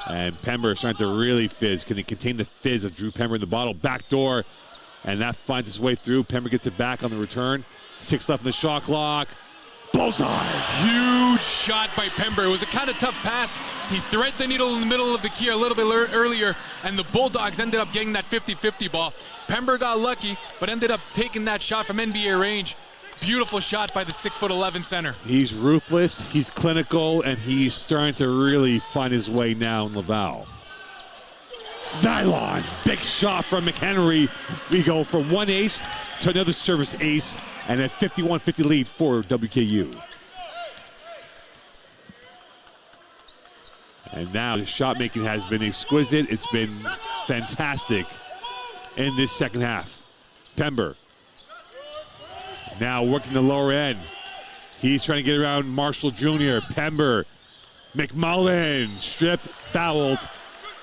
And Pember is trying to really fizz. Can he contain the fizz of Drew Pember in the bottle? Back door, and that finds its way through. Pember gets it back on the return. 6 left in the shot clock. Bullseye! Huge shot by Pember. It was a kind of tough pass. He threaded the needle in the middle of the key a little bit earlier, and the Bulldogs ended up getting that 50-50 ball. Pember got lucky, but ended up taking that shot from NBA range. Beautiful shot by the 6'11" center. He's ruthless, he's clinical, and he's starting to really find his way now in Laval. Nylon, big shot from McHenry. We go from one ace to another service ace, and a 51-50 lead for WKU. And now the shot making has been exquisite. It's been fantastic in this second half. Pember now working the lower end. He's trying to get around Marshall Jr. Pember, McMullen, stripped, fouled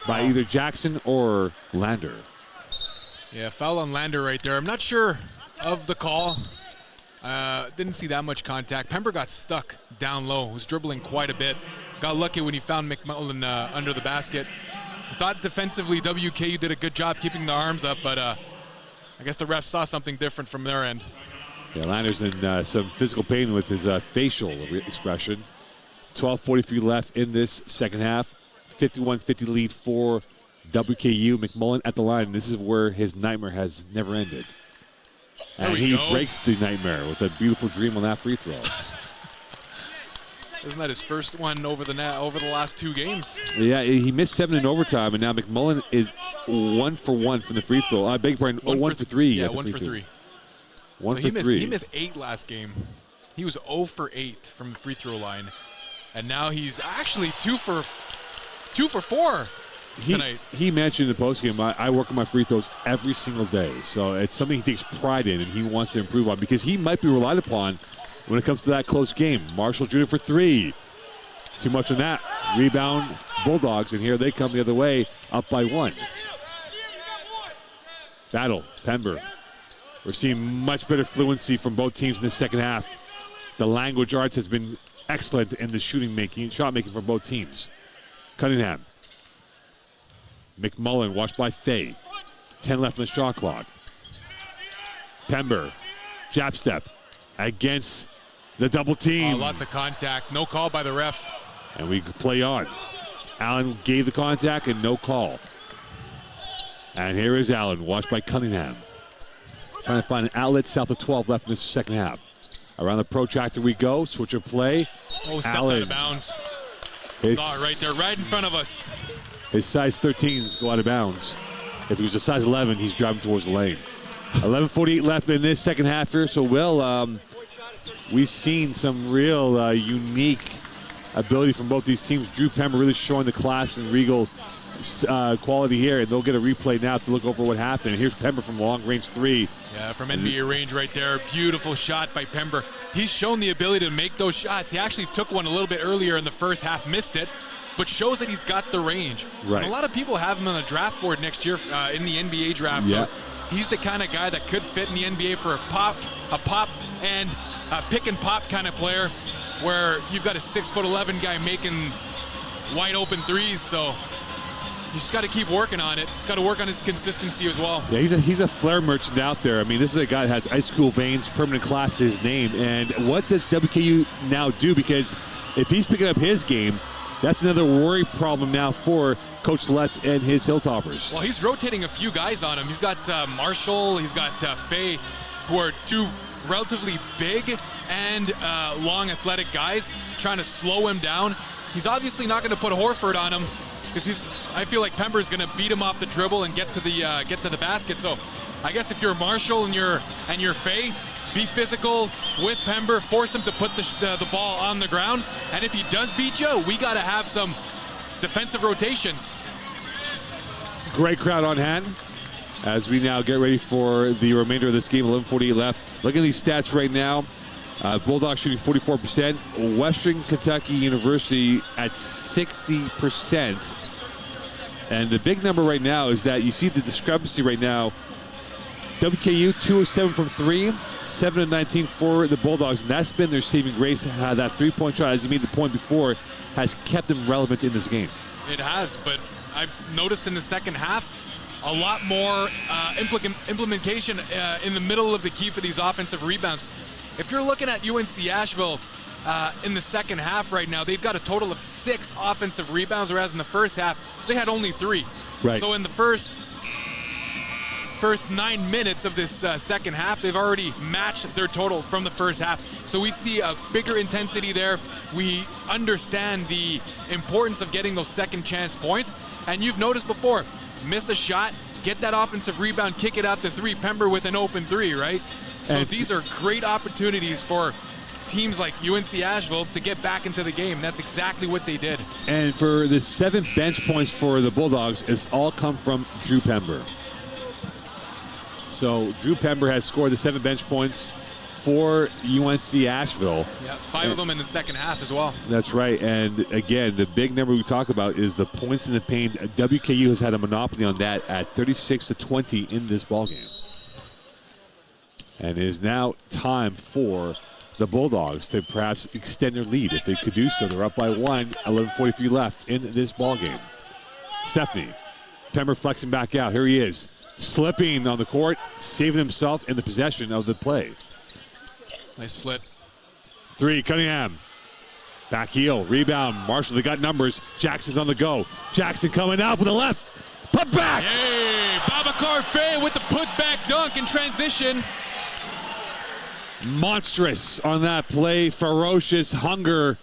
by either Jackson or Lander. Yeah, foul on Lander right there. I'm not sure of the call. Didn't see that much contact. Pember got stuck down low. Was dribbling quite a bit. Got lucky when he found McMullen under the basket. I thought defensively WKU did a good job keeping the arms up, but I guess the refs saw something different from their end. Yeah, Lander's in some physical pain with his facial expression. 12:43 left in this second half. 51-50 lead for WKU. McMullen at the line. This is where his nightmare has never ended. And he breaks the nightmare with a beautiful dream on that free throw. Isn't that his first one over the net over the last 2 games? Yeah, he missed 7 in overtime, and now McMullen is 1 for 1 from the free throw. I beg your pardon, 1 for 3. Yeah, 1 for 3. 1 so for 3. He missed 8 last game. He was 0 for 8 from the free throw line. And now he's actually 2 for 4 tonight. He mentioned in the postgame, I work on my free throws every single day. So it's something he takes pride in and he wants to improve on because he might be relied upon when it comes to that close game. Marshall Jr. for 3. Too much on that. Rebound, Bulldogs, and here they come the other way, up by 1. Battle, Pember. We're seeing much better fluency from both teams in the second half. The language arts has been excellent in the shot making from both teams. Cunningham. McMullen watched by Fay. 10 left in the shot clock. Pember. Jab step against the double team. Lots of contact. No call by the ref. And we play on. Allen gave the contact and no call. And here is Allen, watched by Cunningham. Trying to find an outlet south of 12 left in this second half. Around the protractor we go. Switch of play. Oh, stepped out of bounds. Saw it right there, right in front of us. His size 13s go out of bounds. If he was a size 11, he's driving towards the lane. 11:48 left in this second half here. So, we've seen some real unique ability from both these teams. Drew Pember really showing the class and regal quality here, and they'll get a replay now to look over what happened. Here's Pember from long-range 3. Yeah, from NBA range right there. Beautiful shot by Pember. He's shown the ability to make those shots. He actually took one a little bit earlier in the first half, missed it, but shows that he's got the range. Right. And a lot of people have him on the draft board next year in the NBA draft. Yeah. So he's the kind of guy that could fit in the NBA for a pop and a pick and pop kind of player, where you've got a 6'11" guy making wide open threes. So you just got to keep working on it. He's got to work on his consistency as well. Yeah, he's a flair merchant out there. I mean, this is a guy that has ice cool veins, permanent class to his name. And what does WKU now do? Because if he's picking up his game, that's another worry problem now for Coach Les and his Hilltoppers. Well, he's rotating a few guys on him. He's got Marshall, he's got Fay, who are 2 relatively big and long athletic guys, trying to slow him down. He's obviously not going to put Horford on him, because I feel like Pember's going to beat him off the dribble and get to the basket. So I guess if you're Marshall and you're Fay, be physical with Pember, force him to put the ball on the ground. And if he does beat you, we got to have some defensive rotations. Great crowd on hand as we now get ready for the remainder of this game. 11:48 left. Look at these stats right now. Bulldogs shooting 44%. Western Kentucky University at 60%. And the big number right now is that you see the discrepancy right now. WKU 2 of 7 from 3, 7 of 19 for the Bulldogs. And that's been their saving grace. That three-point shot, as you made the point before, has kept them relevant in this game. It has, but I've noticed in the second half a lot more implementation in the middle of the key for these offensive rebounds. If you're looking at UNC Asheville in the second half right now, they've got a total of 6 offensive rebounds, whereas in the first half, they had only 3. Right. So in the first 9 minutes of this second half, they've already matched their total from the first half. So we see a bigger intensity there. We understand the importance of getting those second chance points. And you've noticed before, miss a shot, get that offensive rebound, kick it out to 3, Pember with an open 3, right? So these are great opportunities for teams like UNC Asheville to get back into the game. That's exactly what they did. And for the 7 bench points for the Bulldogs, it's all come from Drew Pember. So Drew Pember has scored the 7 bench points for UNC Asheville. Yeah, 5 of them in the second half as well. That's right. And again, the big number we talk about is the points in the paint. WKU has had a monopoly on that at 36-20 in this ballgame. And it is now time for the Bulldogs to perhaps extend their lead. If they could do so, they're up by 1, 11:43 left in this ballgame. Stephanie, Pember flexing back out. Here he is, slipping on the court, saving himself in the possession of the play. Nice split. 3, Cunningham. Back heel, rebound. Marshall, they got numbers. Jackson's on the go. Jackson coming out with a left. Put back! Hey, Babacar Faye with the put-back dunk in transition. Monstrous on that play. Ferocious hunger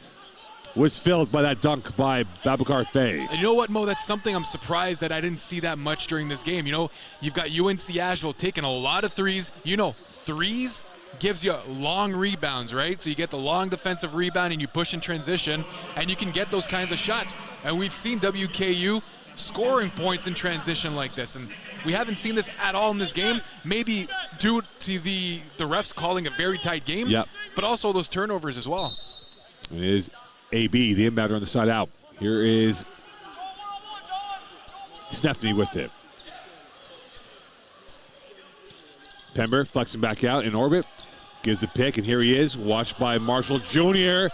was filled by that dunk by Babacar Faye. And you know what, Mo? That's something I'm surprised that I didn't see that much during this game. You know, you've got UNC Asheville taking a lot of threes. You know, threes gives you long rebounds, right? So you get the long defensive rebound and you push in transition, and you can get those kinds of shots. And we've seen WKU scoring points in transition like this, and we haven't seen this at all in this game, maybe due to the refs calling a very tight game, but also those turnovers as well. It is AB, the inbounder on the side out. Here is Stephanie with it. Pember flexing back out in orbit, gives the pick, and here he is, watched by Marshall Jr.,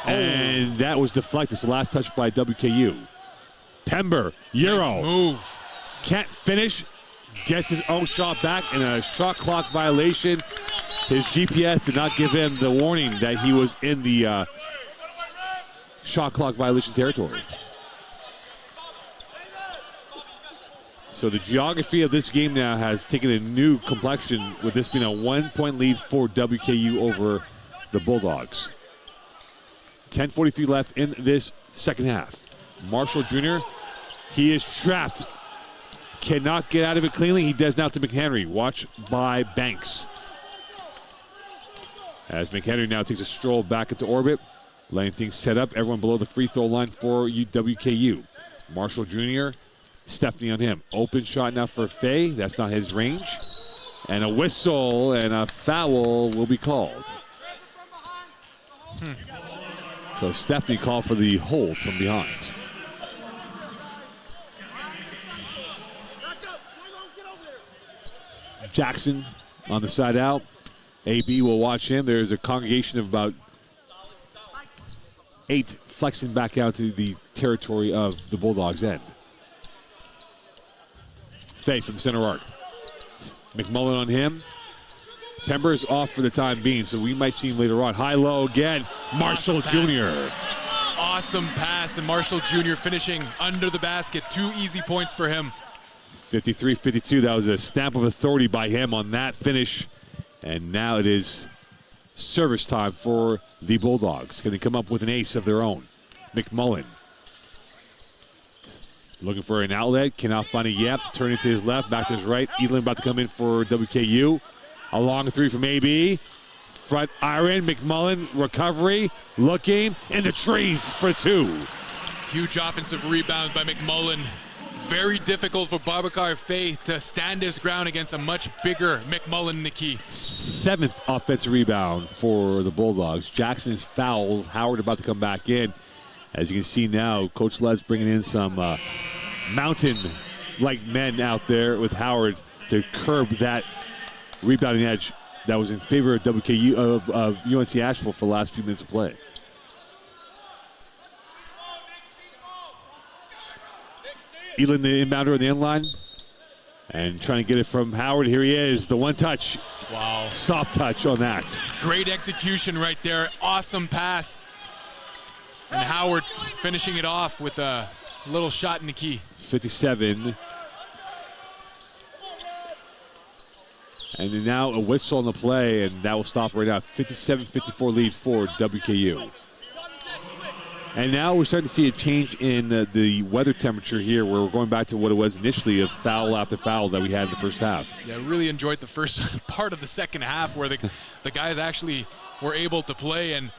and that was deflected. It's the last touch by WKU. Pember, Euro. Nice move. Can't finish. Gets his own shot back in a shot clock violation. His GPS did not give him the warning that he was in the shot clock violation territory. So the geography of this game now has taken a new complexion, with this being a 1-point lead for WKU over the Bulldogs. 10:43 left in this second half. Marshall Jr., he is trapped. Cannot get out of it cleanly. He does now to McHenry. Watch by Banks. As McHenry now takes a stroll back into orbit, letting things set up. Everyone below the free throw line for WKU. Marshall Jr., Stephanie on him. Open shot now for Faye. That's not his range. And a whistle and a foul will be called. So Stephanie called for the hold from behind. Jackson on the side out. AB will watch him. There's a congregation of about 8 flexing back out to the territory of the Bulldogs' end. Faye from center arc. McMullen on him. Pember's off for the time being, so we might see him later on. High-low again. Marshall Jr. Awesome pass, and Marshall Jr. finishing under the basket. 2 easy points for him. 53-52. That was a stamp of authority by him on that finish. And now it is service time for the Bulldogs. Can they come up with an ace of their own? McMullen. Looking for an outlet. Cannot find it yet. Turning to his left, back to his right. Elin about to come in for WKU. A long three from AB. Front iron, McMullen, recovery, looking, in the trees for 2. Huge offensive rebound by McMullen. Very difficult for Babacar Faye to stand his ground against a much bigger McMullen in the key. 7th offensive rebound for the Bulldogs. Jackson is fouled. Howard about to come back in. As you can see now, Coach Les bringing in some mountain-like men out there with Howard to curb that rebounding edge that was in favor of WKU of UNC Asheville for the last few minutes of play. Elin, the inbounder on the end line, and trying to get it from Howard. Here he is, the one touch. Wow. Soft touch on that. Great execution right there. Awesome pass. And Howard finishing it off with a little shot in the key. 57. And then now a whistle on the play, and that will stop right now. 57-54 lead for WKU. And now we're starting to see a change in the weather temperature here, where we're going back to what it was initially of foul after foul that we had in the first half. Yeah, really enjoyed the first part of the second half where the guys actually were able to play, and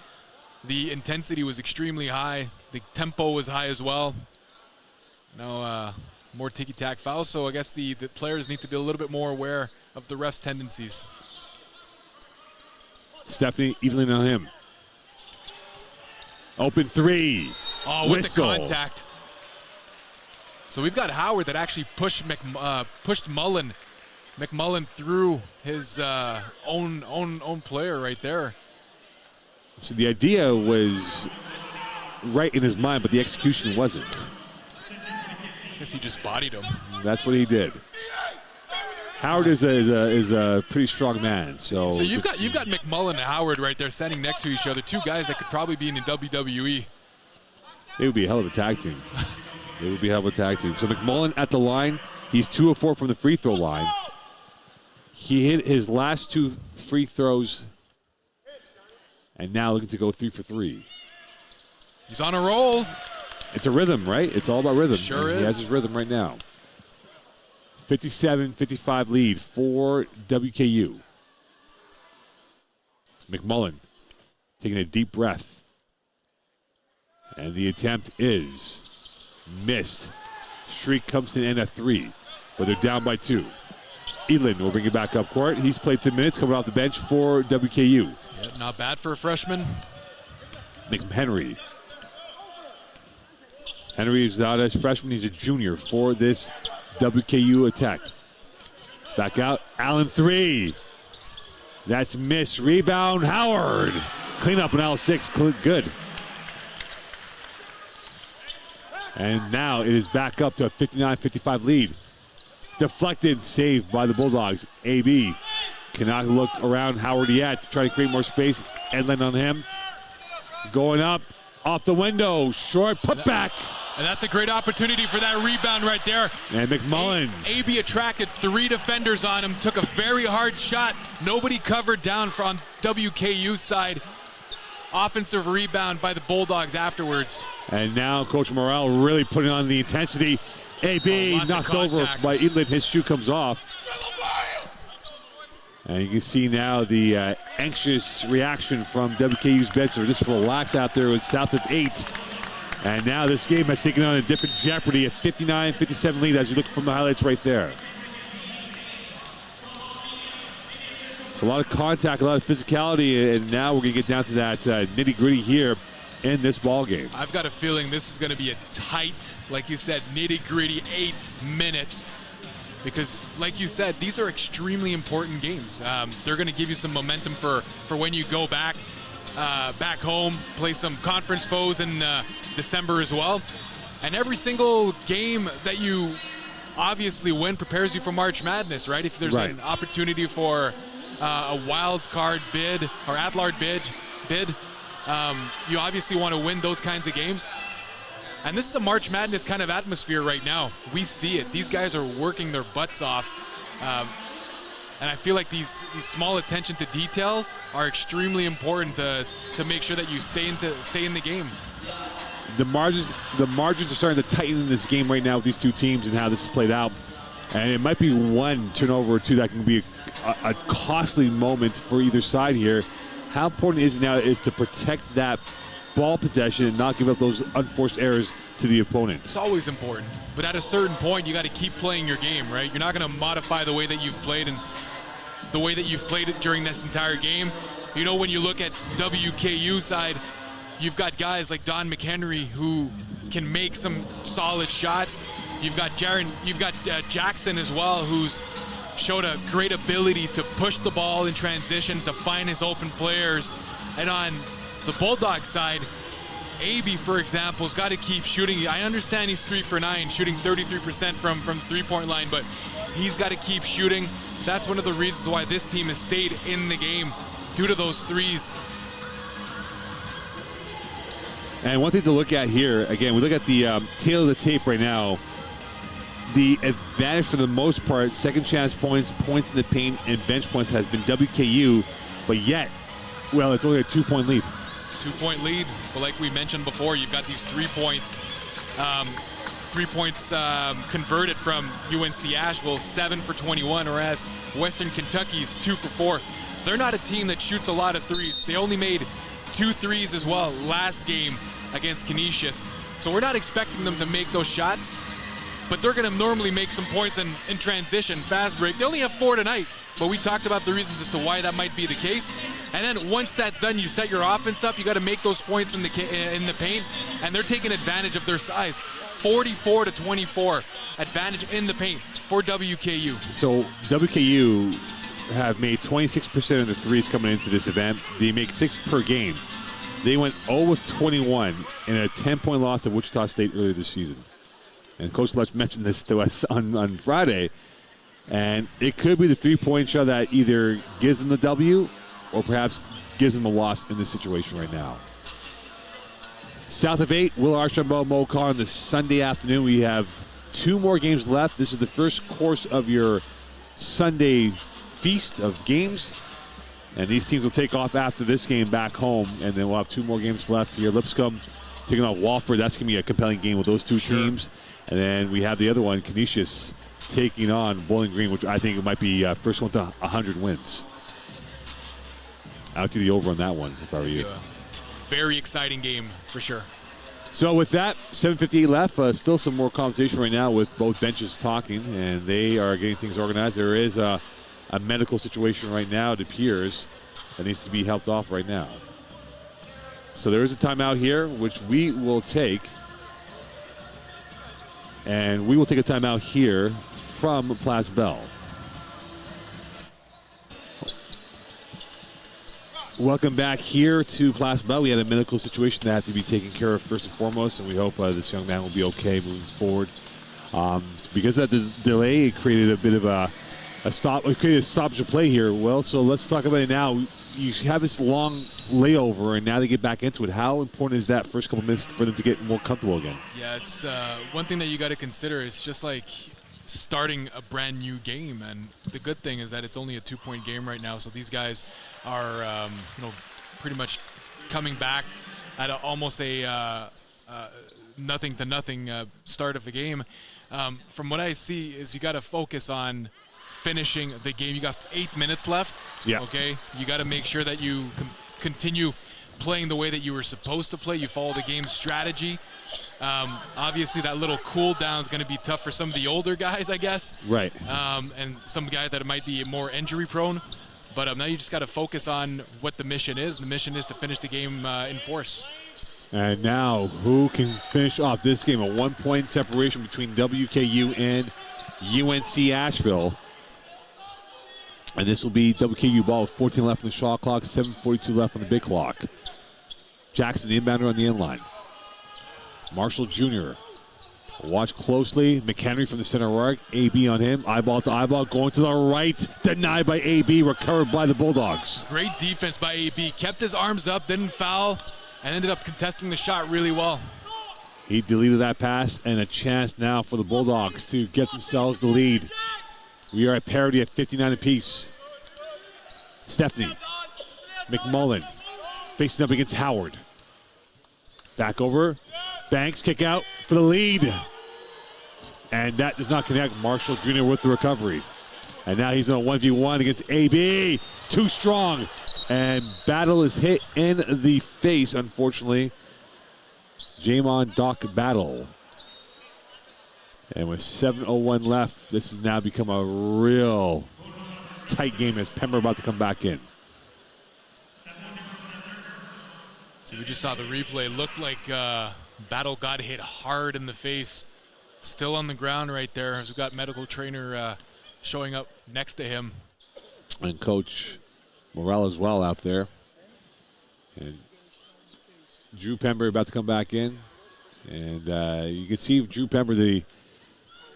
the intensity was extremely high. The tempo was high as well. Now more ticky-tack fouls, so I guess the players need to be a little bit more aware of the refs' tendencies. Stephanie evening on him. Open three. Oh, with Whistle. the contact. So we've got Howard that actually pushed McMullen through his own player right there. So the idea was right in his mind, but the execution wasn't. I guess he just bodied him. That's what he did. Howard is a pretty strong man. So you've got McMullen and Howard right there standing next to each other. Two guys that could probably be in the WWE. They would be a hell of a tag team. They would be a hell of a tag team. So McMullen at the line. He's 2 of 4 from the free throw line. He hit his last 2 free throws, and now looking to go 3 for 3. He's on a roll. It's a rhythm, right? It's all about rhythm. Sure is. He has his rhythm right now. 57-55 lead for WKU. McMullen taking a deep breath. And the attempt is missed. Shriek comes to the end at 3, but they're down by 2. Elin will bring it back up court. He's played 10 minutes coming off the bench for WKU. Yeah, not bad for a freshman. Henry. Henry is not a freshman. He's a junior for this WKU attack. Back out. Allen 3. That's missed. Rebound. Howard. Clean up on L6. Good. And now it is back up to a 59-55 lead. Deflected, saved by the Bulldogs. AB cannot look around Howard yet to try to create more space. Edlin on him. Going up. Off the window. Short putback. And that's a great opportunity for that rebound right there. And McMullen. AB attracted 3 defenders on him, took a very hard shot. Nobody covered down from WKU side. Offensive rebound by the Bulldogs afterwards. And now Coach Morrell really putting on the intensity. AB knocked over by Edlin. His shoe comes off. And you can see now the anxious reaction from WKU's bench. They're just relaxed out there with south of 8. And now this game has taken on a different jeopardy, a 59-57 lead as you look from the highlights right there. It's a lot of contact, a lot of physicality, and now we're going to get down to that nitty-gritty here in this ball game. I've got a feeling this is going to be a tight, like you said, nitty-gritty 8 minutes. Because, like you said, these are extremely important games. They're going to give you some momentum for when you go back home, play some conference foes in December as well. And every single game that you obviously win prepares you for March Madness, right? If there's an opportunity for a wild card bid or at-large bid, you obviously want to win those kinds of games. And this is a March Madness kind of atmosphere right now. We see it. These guys are working their butts off. And I feel like these small attention to details are extremely important to make sure that you stay in the game. The margins are starting to tighten in this game right now with these two teams and how this is played out. And it might be one turnover or two that can be a costly moment for either side here. How important is it now is to protect that ball possession and not give up those unforced errors to the opponent? It's always important, but at a certain point, you got to keep playing your game, right? You're not going to modify the way that you've played and the way that you've played it during this entire game. You know, when you look at WKU side, you've got guys like Don McHenry who can make some solid shots. You've got Jackson as well, who's showed a great ability to push the ball in transition, to find his open players. And on the Bulldogs side, AB, for example, has got to keep shooting. I understand he's 3 for 9, shooting 33% from the three-point line, but he's got to keep shooting. That's one of the reasons why this team has stayed in the game, due to those threes. And one thing to look at here, again, we look at the tail of the tape right now. The advantage for the most part, second chance points, points in the paint, and bench points has been WKU, but yet, well, it's only a 2-point lead. 2-point lead, but like we mentioned before, you've got these 3 points. 3 points converted from UNC Asheville, 7 for 21, whereas Western Kentucky's 2 for 4. They're not a team that shoots a lot of threes. They only made 2 threes as well last game against Canisius. So we're not expecting them to make those shots, but they're going to normally make some points in transition, fast break. They only have 4 tonight, but we talked about the reasons as to why that might be the case. And then once that's done, you set your offense up. You got to make those points in the paint, and they're taking advantage of their size. 44-24 advantage in the paint for WKU. So WKU have made 26% of the threes coming into this event. They make 6 per game. They went 0 of 21 in a 10-point loss to Wichita State earlier this season. And Coach Lutz mentioned this to us on Friday. And it could be the three-point shot that either gives them the W or perhaps gives them a loss in this situation right now. South of 8, Will Archambault, Mo Carr on this Sunday afternoon. We have 2 more games left. This is the first course of your Sunday feast of games. And these teams will take off after this game back home. And then we'll have 2 more games left here. Lipscomb taking on Wofford. That's going to be a compelling game with those 2 teams. And then we have the other one, Canisius, taking on Bowling Green, which I think it might be first one to 100 wins. Out to the over on that one, if I were you. Very exciting game, for sure. So with that, 7:58 left. Still some more conversation right now with both benches talking, and they are getting things organized. There is a medical situation right now, it appears, that needs to be helped off right now. So there is a timeout here, which we will take. And we will take a timeout here from Place Bell. Welcome back here to Place Bell. We had a medical situation that had to be taken care of first and foremost, and we hope this young man will be okay moving forward. Because of the delay, it created a bit of a stoppage of play here. Well, so let's talk about it now. You have this long layover, and now they get back into it. How important is that first couple minutes for them to get more comfortable again? Yeah, it's one thing that you got to consider. It's just like starting a brand new game, and the good thing is that it's only a 2-point game right now. So these guys are, pretty much coming back at almost a nothing to nothing start of the game. From what I see, is you got to focus on finishing the game. You got 8 minutes left. Yeah. Okay. You got to make sure that you continue playing the way that you were supposed to play. You follow the game strategy. Obviously, that little cool down is going to be tough for some of the older guys, I guess. Right. And some guys that might be more injury prone. But now you just got to focus on what the mission is. The mission is to finish the game in force. And now, who can finish off this game? A 1-point separation between WKU and UNC Asheville. And this will be WKU ball with 14 left on the shot clock, 7:42 left on the big clock. Jackson, the inbounder on the end line. Marshall Jr. Watch closely. McHenry from the center arc. AB on him. Eyeball to eyeball. Going to the right. Denied by AB. Recovered by the Bulldogs. Great defense by AB. Kept his arms up. Didn't foul. And ended up contesting the shot really well. He deleted that pass. And a chance now for the Bulldogs to get themselves the lead. We are at parity at 59 apiece. Stephanie. McMullen. Facing up against Howard. Back over. Banks kick out for the lead. And that does not connect. Marshall Jr. with the recovery. And now he's on a 1v1 against AB. Too strong. And Battle is hit in the face, unfortunately. Jamon Doc Battle. And with 7:01 left, this has now become a real tight game as Pember about to come back in. So we just saw the replay. Looked like Battle got hit hard in the face. Still on the ground right there as we've got medical trainer showing up next to him. And Coach Morel as well out there. And Drew Pember about to come back in. And you can see Drew Pember,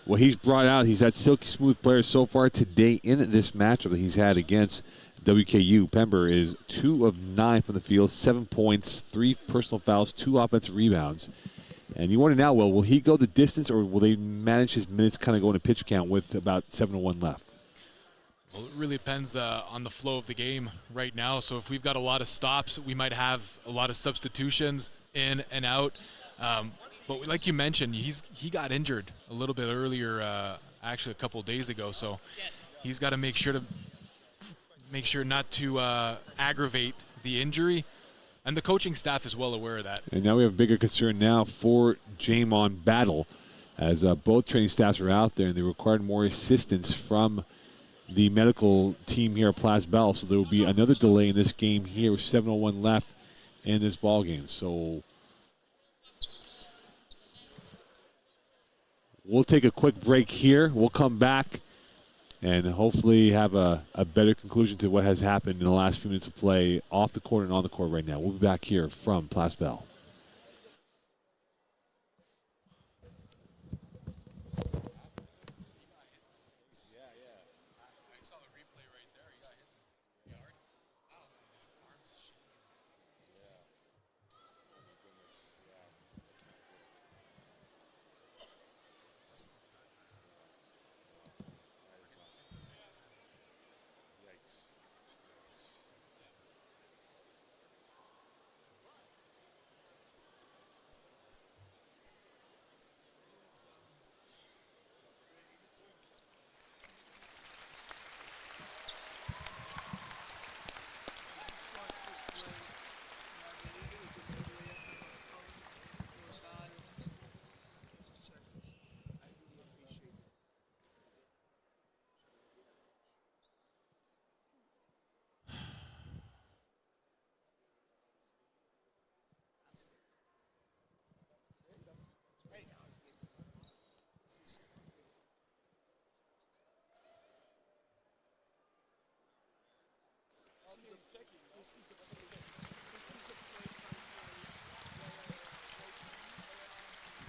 what he's brought out, he's had silky smooth players so far today in this matchup that he's had against WKU. Pember is 2 of 9 from the field, 7 points, 3 personal fouls, 2 offensive rebounds. And you wonder now, will he go the distance or will they manage his minutes kind of going to pitch count with about 7:01 left? Well, it really depends on the flow of the game right now. So if we've got a lot of stops, we might have a lot of substitutions in and out. But like you mentioned, he got injured a little bit earlier, actually a couple of days ago. So he's got to make sure not to aggravate the injury. And the coaching staff is well aware of that. And now we have a bigger concern now for Jamon Battle, as both training staffs are out there and they required more assistance from the medical team here at Place Bell. So there will be another delay in this game here with 7:01 left in this ball game. So we'll take a quick break here. We'll come back and hopefully have a better conclusion to what has happened in the last few minutes of play off the court and on the court right now. We'll be back here from Place Bell.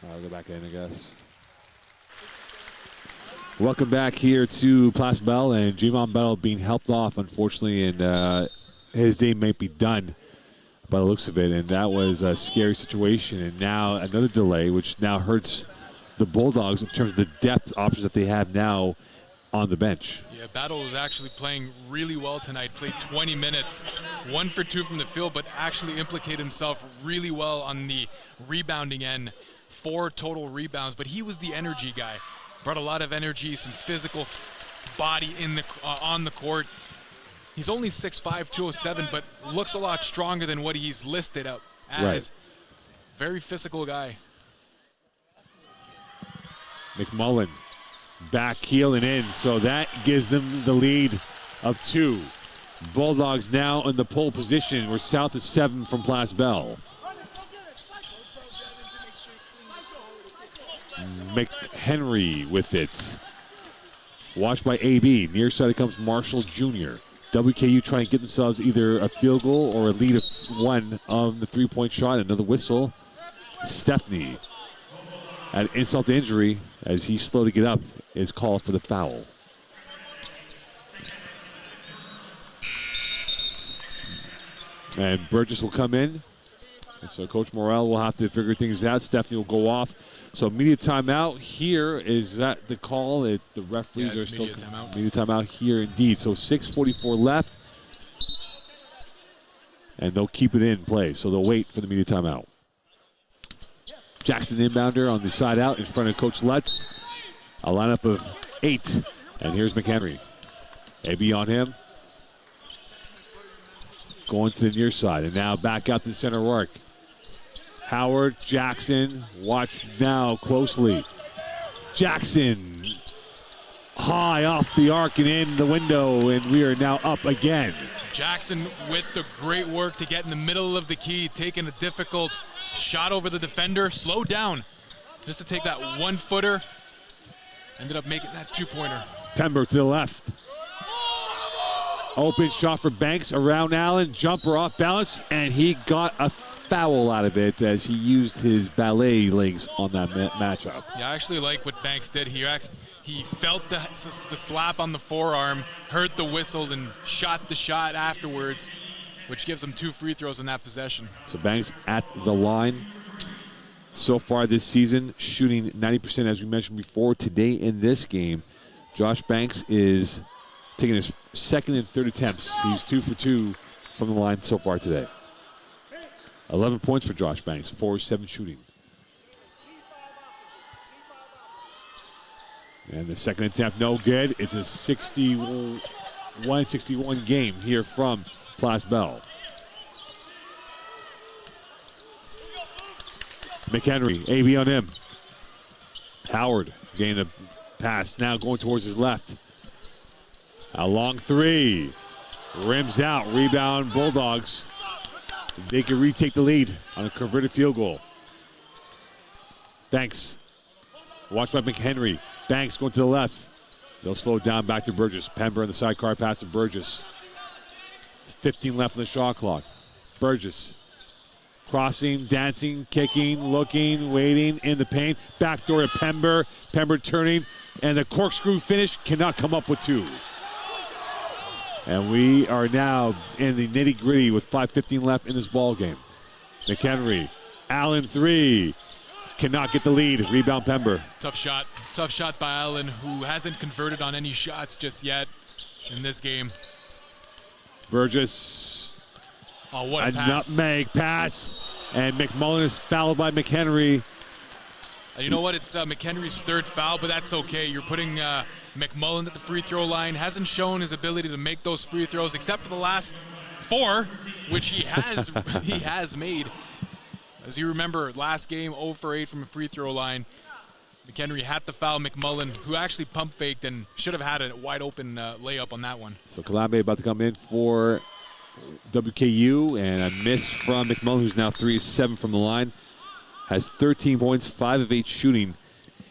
I'll go back in, I guess. Welcome back here to Place Bell, and Jamon Battle being helped off, unfortunately, and his day might be done by the looks of it, and that was a scary situation. And now another delay, which now hurts the Bulldogs in terms of the depth options that they have now on the bench. Yeah, Battle was actually playing really well tonight, played 20 minutes, 1 for 2 from the field, but actually implicated himself really well on the rebounding end. 4 total rebounds, but he was the energy guy. Brought a lot of energy, some physical body on the court. He's only 6'5", 207, but looks a lot stronger than what he's listed up as. Right. Very physical guy. McMullen back heeling in, so that gives them the lead of 2. Bulldogs now in the pole position. We're south of 7 from Place Bell. McHenry with it. Watched by AB. Near side comes Marshall Jr. WKU trying to get themselves either a field goal or a lead of 1 on the three-point shot. Another whistle. Stephanie, at insult to injury, as he's slow to get up, is called for the foul. And Burgess will come in. And so Coach Morel will have to figure things out. Stephanie will go off. So media timeout here. Is that the call? The referees are still media timeout here indeed. So 6:44 left. And they'll keep it in play. So they'll wait for the media timeout. Jackson inbounder on the side out in front of Coach Lutz. A lineup of 8. And here's McHenry. AB on him. Going to the near side. And now back out to the center arc. Howard, Jackson. Watch now closely. Jackson. High off the arc and in the window. And we are now up again. Jackson with the great work to get in the middle of the key. Taking a difficult shot over the defender. Slowed down just to take that 1-footer. Ended up making that 2-pointer. Pember to the left. Open shot for Banks around Allen. Jumper off balance, and he got a foul out of it as he used his ballet legs on that matchup. Yeah, I actually like what Banks did here. He felt the slap on the forearm, heard the whistle, and shot the shot afterwards, which gives him 2 free throws in that possession. So Banks at the line. So far this season, shooting 90%, as we mentioned before. Today in this game, Josh Banks is taking his second and third attempts. He's 2 for 2 from the line so far today. 11 points for Josh Banks, 4-7 shooting. And the second attempt, no good. It's a 61-61 game here from Plas Bell. McHenry, AB on him. Howard getting the pass, now going towards his left. A long 3. Rims out, rebound Bulldogs. They can retake the lead on a converted field goal. Banks, watched by McHenry. Banks going to the left. They'll slow it down back to Burgess. Pember in the sidecar pass to Burgess. 15 left on the shot clock. Burgess. Crossing, dancing, kicking, looking, waiting in the paint. Backdoor to Pember. Pember turning, and the corkscrew finish cannot come up with 2. And we are now in the nitty-gritty with 5:15 left in this ball game. McHenry, Allen 3. Cannot get the lead. Rebound Pember. Tough shot by Allen, who hasn't converted on any shots just yet in this game. Burgess. Oh, what a pass. Nutmeg pass. And McMullen is fouled by McHenry. You know what? It's McHenry's 3rd foul, but that's okay. You're putting McMullen at the free throw line. Hasn't shown his ability to make those free throws except for the last 4, which he has he has made. As you remember, last game, 0 for 8 from a free throw line. McHenry had to foul McMullen, who actually pump faked and should have had a wide open layup on that one. So Kalambe about to come in for WKU, and a miss from McMullen, who's now 3-7 from the line. Has 13 points, 5 of 8 shooting.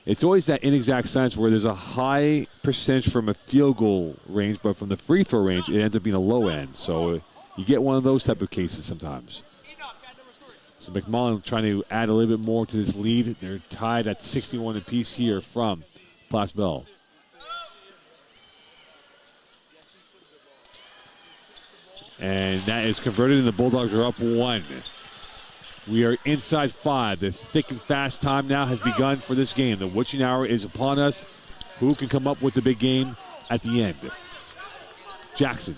It's always that inexact science where there's a high percentage from a field goal range, but from the free throw range, it ends up being a low end. So you get one of those type of cases sometimes. So McMullen trying to add a little bit more to this lead. They're tied at 61 apiece here from Plas Bell. And that is converted, and the Bulldogs are up 1. We are inside 5. The thick and fast time now has begun for this game. The witching hour is upon us. Who can come up with the big game at the end? Jackson.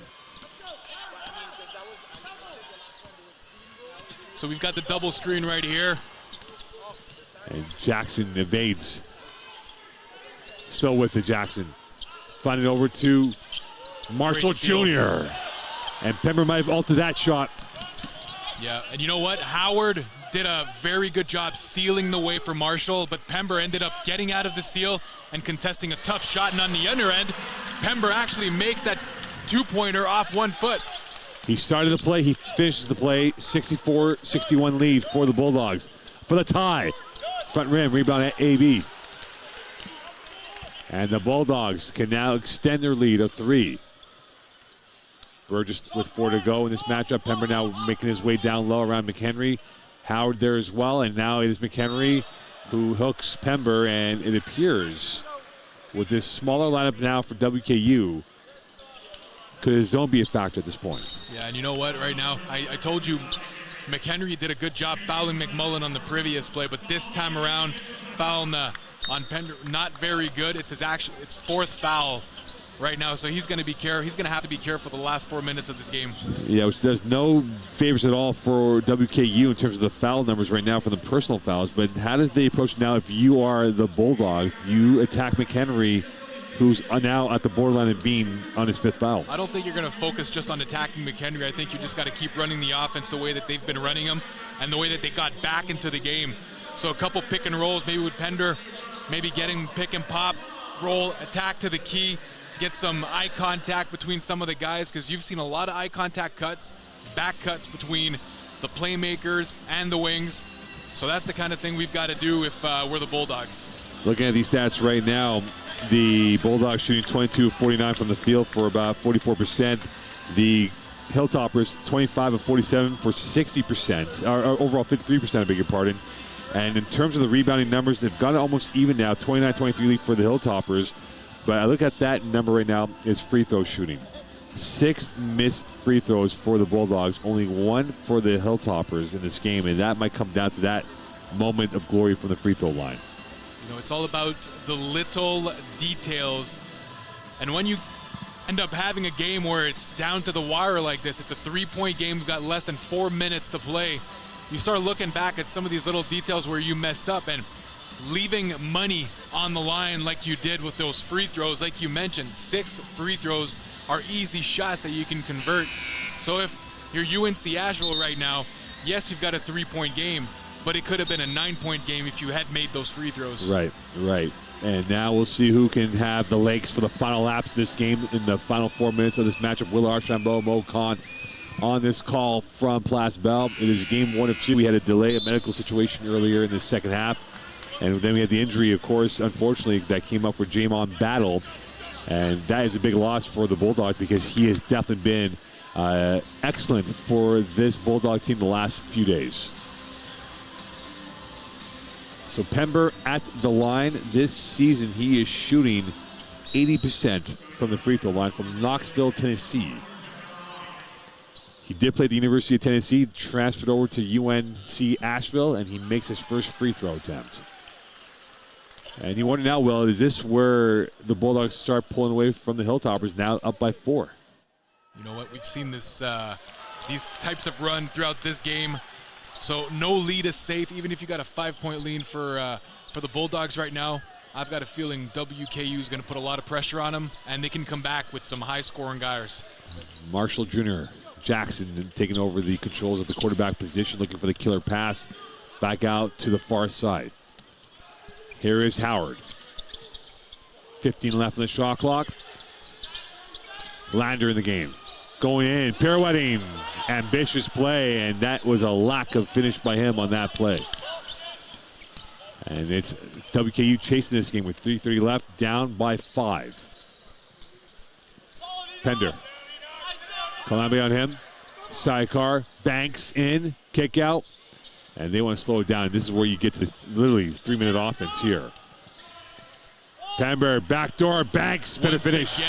So we've got the double screen right here. And Jackson evades. Still with the Jackson. Find it over to Marshall Jr. And Pember might have altered that shot. Yeah, and you know what? Howard did a very good job sealing the way for Marshall, but Pember ended up getting out of the seal and contesting a tough shot. And on the other end, Pember actually makes that 2-pointer off 1 foot. He started the play. He finishes the play. 64-61 lead for the Bulldogs. For the tie. Front rim, rebound at AB. And the Bulldogs can now extend their lead of 3. Burgess with 4 to go in this matchup. Pember now making his way down low around McHenry. Howard there as well. And now it is McHenry who hooks Pember. And it appears with this smaller lineup now for WKU, could his zone be a factor at this point? Yeah, and you know what? Right now, I told you McHenry did a good job fouling McMullen on the previous play, but this time around, fouling on Pember, not very good. It's his 4th foul right now, so he's going to have to be careful the last 4 minutes of this game. Yeah, which does no favors at all for WKU in terms of the foul numbers right now for the personal fouls. But how does they approach now if you are the Bulldogs? You attack McHenry, who's now at the borderline of being on his 5th foul. I don't think you're going to focus just on attacking McHenry. I think you just got to keep running the offense the way that they've been running them and the way that they got back into the game. So a couple pick and rolls, maybe with Pender, maybe getting pick and pop, roll, attack to the key, get some eye contact between some of the guys, because you've seen a lot of eye contact cuts, back cuts between the playmakers and the wings. So that's the kind of thing we've got to do if we're the Bulldogs. Looking at these stats right now, the Bulldogs shooting 22 of 49 from the field for about 44%. The Hilltoppers 25 of 47 for 60%, or overall 53%, I beg your pardon. And in terms of the rebounding numbers, they've got it almost even now, 29-23 lead for the Hilltoppers. But I look at that number right now is free throw shooting. 6 missed free throws for the Bulldogs, only 1 for the Hilltoppers in this game, and that might come down to that moment of glory from the free throw line. You know, it's all about the little details. And when you end up having a game where it's down to the wire like this, it's a 3-point game, we've got less than 4 minutes to play, you start looking back at some of these little details where you messed up and leaving money on the line like you did with those free throws. Like you mentioned, 6 free throws are easy shots that you can convert. So if you're UNC Asheville right now, yes, you've got a 3-point game, but it could have been a 9-point game if you had made those free throws. Right. And now we'll see who can have the legs for the final laps of this game in the final 4 minutes of this matchup. Will Archambault, Mo Khan on this call from Place Bell. It is game 1 of 2. We had a delay, a medical situation earlier in the second half. And then we had the injury, of course, unfortunately, that came up for Jamon Battle. And that is a big loss for the Bulldogs because he has definitely been excellent for this Bulldog team the last few days. So Pember at the line. This season, he is shooting 80% from the free throw line from Knoxville, Tennessee. He did play at the University of Tennessee, transferred over to UNC Asheville, and he makes his first free throw attempt. And you wonder now, Will, is this where the Bulldogs start pulling away from the Hilltoppers, now up by 4? You know what? We've seen this, these types of run throughout this game. So no lead is safe, even if you got a 5-point lead for the Bulldogs right now. I've got a feeling WKU is going to put a lot of pressure on them, and they can come back with some high-scoring guys. Marshall Jr. Jackson taking over the controls of the quarterback position, looking for the killer pass back out to the far side. Here is Howard. 15 left on the shot clock. Lander in the game. Going in, pirouetting. Ambitious play, and that was a lack of finish by him on that play. And it's WKU chasing this game with 3:30 left, down by 5. Pender. Kalambe on him. Sidecar. Banks in. Kick out. And they want to slow it down. This is where you get to literally 3-minute offense here. Pember, backdoor, Banks, better finish.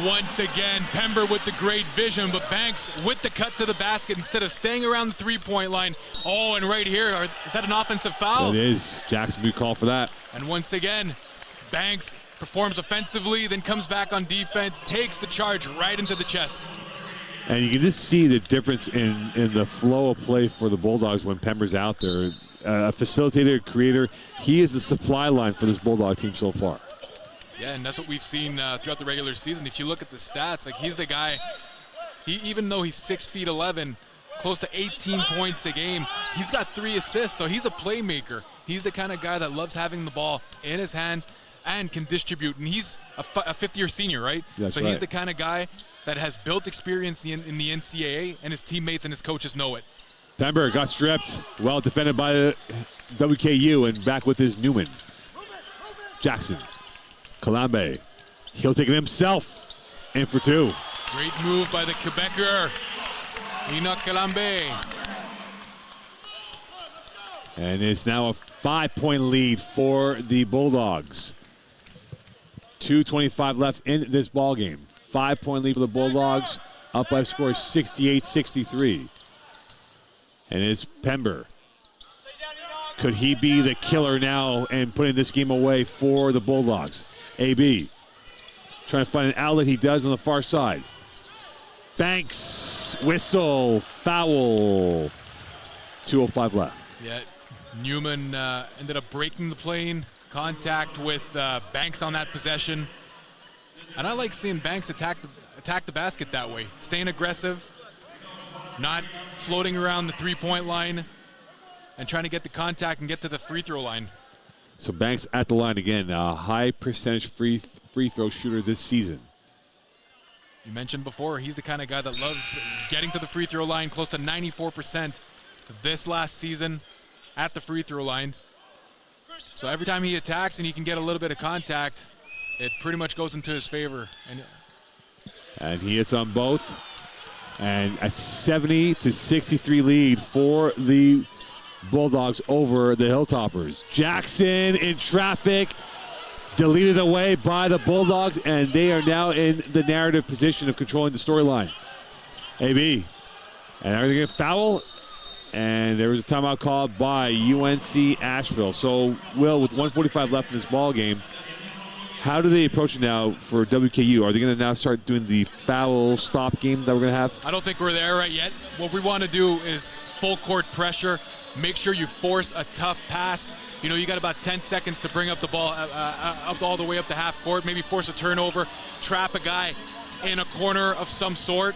Once again, Pember with the great vision, but Banks with the cut to the basket instead of staying around the 3-point line. Oh, and right here, is that an offensive foul? It is. Jackson, good call for that. And once again, Banks performs offensively, then comes back on defense, takes the charge right into the chest. And you can just see the difference in the flow of play for the Bulldogs when Pember's out there. A facilitator, creator. He is the supply line for this Bulldog team so far. Yeah, and that's what we've seen throughout the regular season. If you look at the stats, like he's the guy, even though he's 6'11", close to 18 points a game, he's got 3 assists, so he's a playmaker. He's the kind of guy that loves having the ball in his hands and can distribute. And he's a fifth-year senior, right? That's so right. He's the kind of guy that has built experience in the NCAA, and his teammates and his coaches know it. Pember got stripped, well defended by the WKU, and back with his Newman. Jackson. Kalambe, he'll take it himself, in for 2. Great move by the Quebecer, Enoch Kalambe. And it's now a 5-point lead for the Bulldogs. 2:25 left in this ball game. 5-point lead for the Bulldogs, up by a score of 68-63. And it's Pember. Could he be the killer now and putting this game away for the Bulldogs? AB Trying to find an outlet. He does on the far side. Banks, whistle, foul. 2:05 left. Yeah, Newman ended up breaking the plane. Contact with Banks on that possession. And I like seeing Banks attack the basket that way. Staying aggressive, not floating around the three-point line, and trying to get the contact and get to the free throw line. So Banks at the line again, a high percentage free throw shooter this season. You mentioned before, he's the kind of guy that loves getting to the free throw line, close to 94% this last season at the free throw line. So every time he attacks and he can get a little bit of contact, it pretty much goes into his favor. And he hits on both. And a 70-63 lead for the Bulldogs over the Hilltoppers. Jackson in traffic, deleted away by the Bulldogs, and they are now in the narrative position of controlling the storyline. AB, and everything get foul, and there was a timeout called by UNC Asheville. So, Will, with 1:45 left in this ball game, how do they approach it now for WKU? Are they going to now start doing the foul stop game that we're going to have? I don't think we're there right yet. What we want to do is full court pressure. Make sure you force a tough pass. You know, you got about 10 seconds to bring up the ball up all the way up to half court. Maybe force a turnover, trap a guy in a corner of some sort.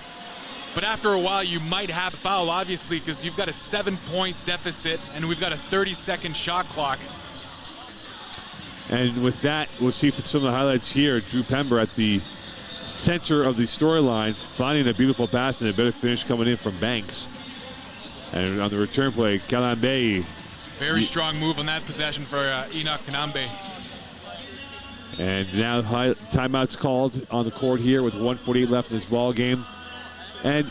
But after a while, you might have a foul, obviously, because you've got a 7-point deficit and we've got a 30-second shot clock. And with that, we'll see some of the highlights here. Drew Pember at the center of the storyline, finding a beautiful pass and a better finish coming in from Banks. And on the return play, Kalambe. Very strong move on that possession for Enoch Kanambe. And now timeout's called on the court here with 1:48 left in this ball game. And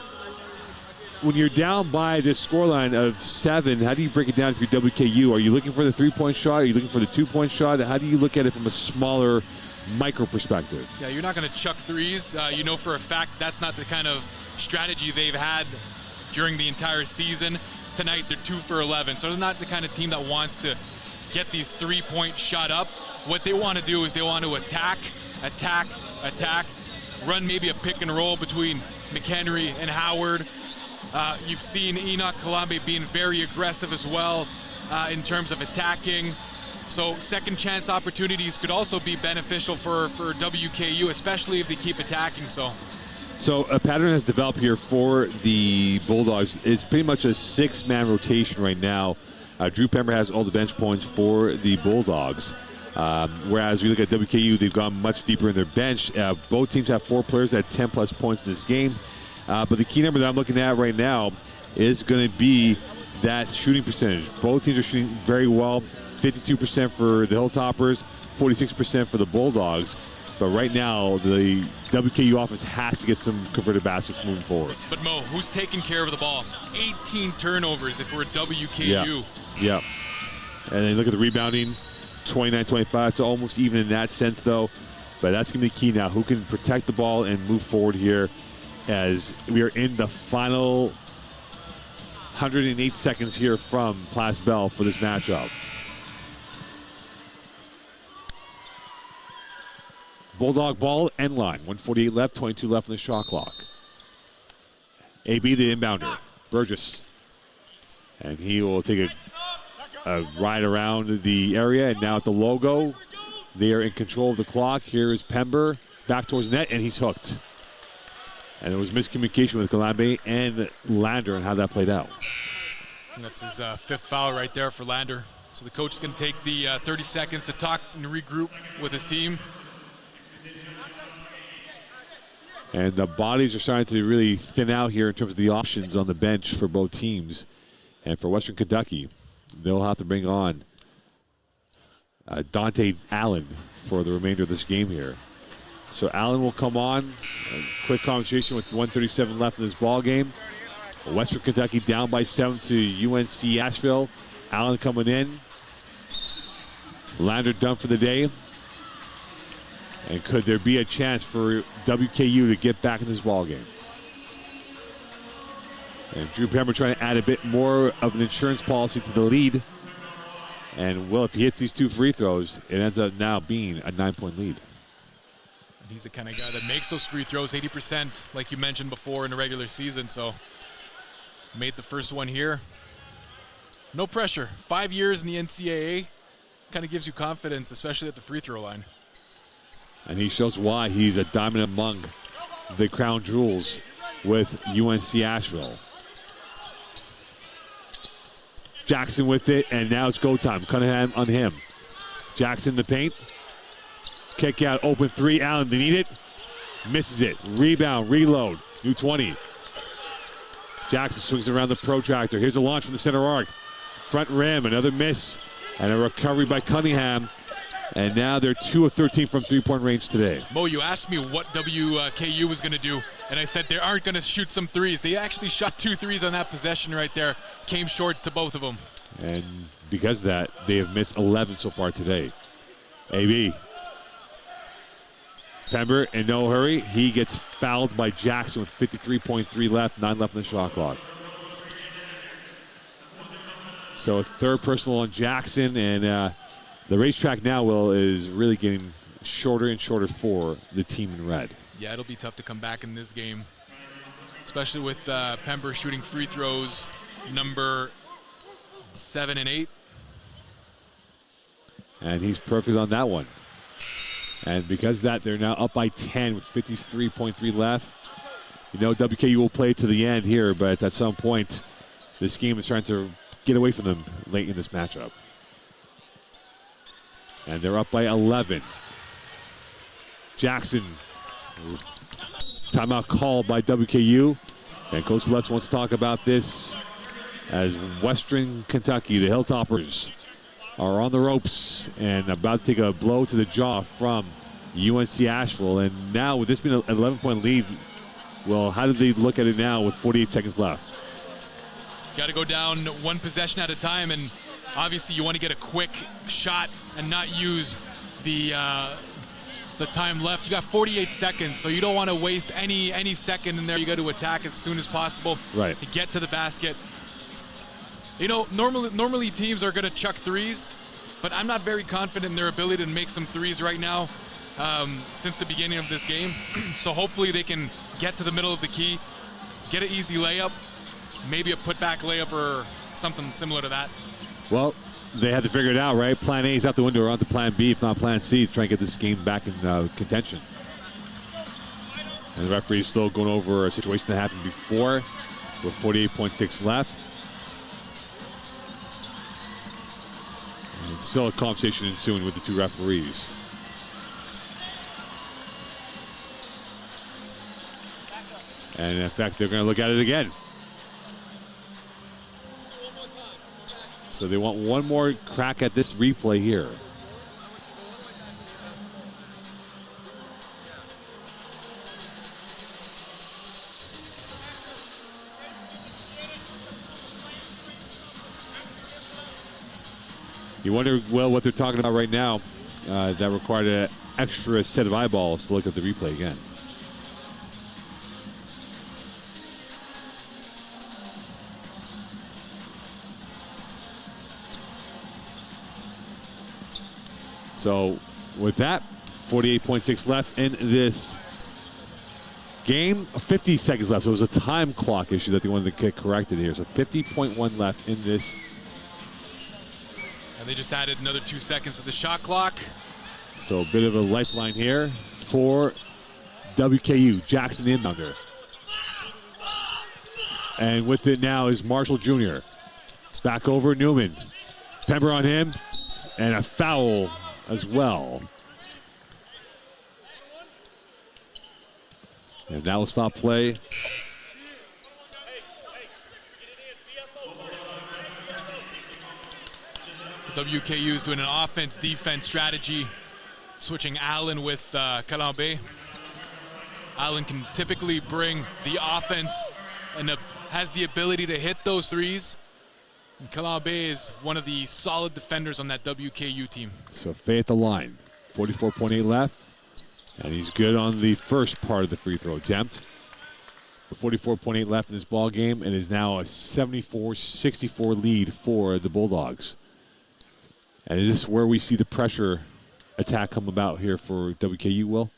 when you're down by this scoreline of 7, how do you break it down for your WKU? Are you looking for the 3-point shot? Are you looking for the 2-point shot? How do you look at it from a smaller micro perspective? Yeah, you're not going to chuck threes. You know for a fact that's not the kind of strategy they've had during the entire season. Tonight they're 2 for 11, so they're not the kind of team that wants to get these 3-point shot up. What they want to do is they want to attack, run maybe a pick and roll between McHenry and Howard. You've seen Enoch Kalambe being very aggressive as well in terms of attacking. So second chance opportunities could also be beneficial for WKU, especially if they keep attacking. So a pattern has developed here for the Bulldogs. It's pretty much a 6-man rotation right now. Drew Pember has all the bench points for the Bulldogs. Whereas we look at WKU, they've gone much deeper in their bench. Both teams have 4 players at 10-plus points in this game. But the key number that I'm looking at right now is going to be that shooting percentage. Both teams are shooting very well. 52% for the Hilltoppers, 46% for the Bulldogs. But right now, the WKU offense has to get some converted baskets moving forward. But Mo, who's taking care of the ball? 18 turnovers if we're WKU. Yeah. And then look at the rebounding, 29-25, so almost even in that sense, though. But that's going to be key now. Who can protect the ball and move forward here as we are in the final 108 seconds here from Place Bell for this matchup. Bulldog ball, end line. 1:48 left, 22 left on the shot clock. AB, the inbounder. Burgess. And he will take a ride around the area. And now at the logo, they are in control of the clock. Here is Pember back towards net, and he's hooked. And there was miscommunication with Kalambe and Lander and how that played out. And that's his 5th foul right there for Lander. So the coach is going to take the 30 seconds to talk and regroup with his team. And the bodies are starting to really thin out here in terms of the options on the bench for both teams. And for Western Kentucky, they'll have to bring on Dante Allen for the remainder of this game here. So Allen will come on. A quick conversation with 1:37 left in this ball game. Western Kentucky down by 7 to UNC Asheville. Allen coming in. Lander done for the day. And could there be a chance for WKU to get back in this ball game? And Drew Pember trying to add a bit more of an insurance policy to the lead. And, well, if he hits these 2 free throws, it ends up now being a 9-point lead. He's the kind of guy that makes those free throws, 80%, like you mentioned before in the regular season. So made the first one here. No pressure. 5 years in the NCAA kind of gives you confidence, especially at the free throw line. And he shows why he's a diamond among the crown jewels with UNC Asheville. Jackson with it, and now it's go time. Cunningham on him. Jackson in the paint. Kick out, open three. Allen, they need it. Misses it. Rebound, reload. New 20. Jackson swings around the protractor. Here's a launch from the center arc. Front rim, another miss. And a recovery by Cunningham. And now they're 2 of 13 from three-point range today. Mo, you asked me what WKU was going to do, and I said they aren't going to shoot some threes. They actually shot 2 threes on that possession right there. Came short to both of them. And because of that, they have missed 11 so far today. AB. Pember in no hurry. He gets fouled by Jackson with 53.3 left, 9 left in the shot clock. So a third personal on Jackson, and the racetrack now, Will, is really getting shorter and shorter for the team in red. Yeah, it'll be tough to come back in this game, especially with Pember shooting free throws number 7 and 8. And he's perfect on that one. And because of that, they're now up by 10 with 53.3 left. You know, WKU will play to the end here, but at some point, this game is trying to get away from them late in this matchup. And they're up by 11. Jackson, timeout called by WKU. And Coach Lutz wants to talk about this as Western Kentucky, the Hilltoppers, are on the ropes and about to take a blow to the jaw from UNC Asheville. And now with this being an 11-point lead, well, how do they look at it now with 48 seconds left? Got to go down one possession at a time, and obviously you want to get a quick shot and not use the time left. You got 48 seconds, so you don't want to waste any second in there. You got to attack as soon as possible to get to the basket. You know, normally teams are going to chuck threes, but I'm not very confident in their ability to make some threes right now since the beginning of this game. So hopefully they can get to the middle of the key, get an easy layup, maybe a putback layup or something similar to that. Well, they had to figure it out, right? Plan A is out the window, or on to Plan B, if not Plan C, to try and get this game back in contention. And the referee is still going over a situation that happened before with 48.6 left. And still a conversation ensuing with the two referees. And in fact, they're going to look at it again. So they want one more crack at this replay here. You wonder, well, what they're talking about right now that required an extra set of eyeballs to look at the replay again. So with that, 48.6 left in this game. 50 seconds left. So it was a time clock issue that they wanted to get corrected here. So 50.1 left in this. And they just added another 2 seconds to the shot clock. So a bit of a lifeline here for WKU. Jackson the inbounder. And with it now is Marshall Jr. Back over Newman. Pember on him. And a foul as well. And that will stop play. WKU is doing an offense-defense strategy, switching Allen with Kalambe. Allen can typically bring the offense and has the ability to hit those threes. And Kalambe is one of the solid defenders on that WKU team. So Faye at the line, 44.8 left. And he's good on the first part of the free throw attempt. 44.8 left in this ball game, and is now a 74-64 lead for the Bulldogs. And is this where we see the pressure attack come about here for WKU, Will?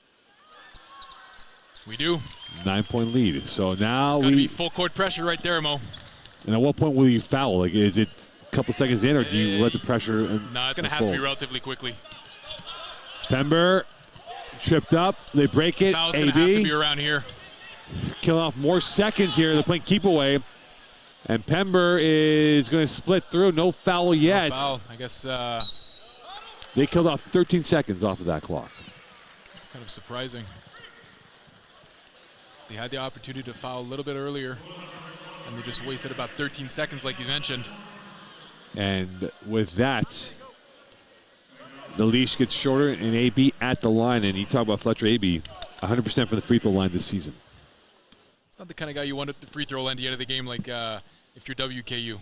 We do. 9-point lead. So now it's got to be full court pressure right there, Mo. And at what point will you foul? Like, is it a couple seconds in, or do you let the pressure? No, it's going to have to be relatively quickly. Pember tripped up. They break it. Foul's going to have to be around here. Killing off more seconds here. They're playing keep away. And Pember is going to split through. No foul yet. No foul. I guess they killed off 13 seconds off of that clock. It's kind of surprising. They had the opportunity to foul a little bit earlier, and they just wasted about 13 seconds, like you mentioned. And with that, the leash gets shorter, and AB at the line. And you talk about Fletcher AB, 100% from the free throw line this season. It's not the kind of guy you want at the free throw line at the end of the game, like if you're WKU.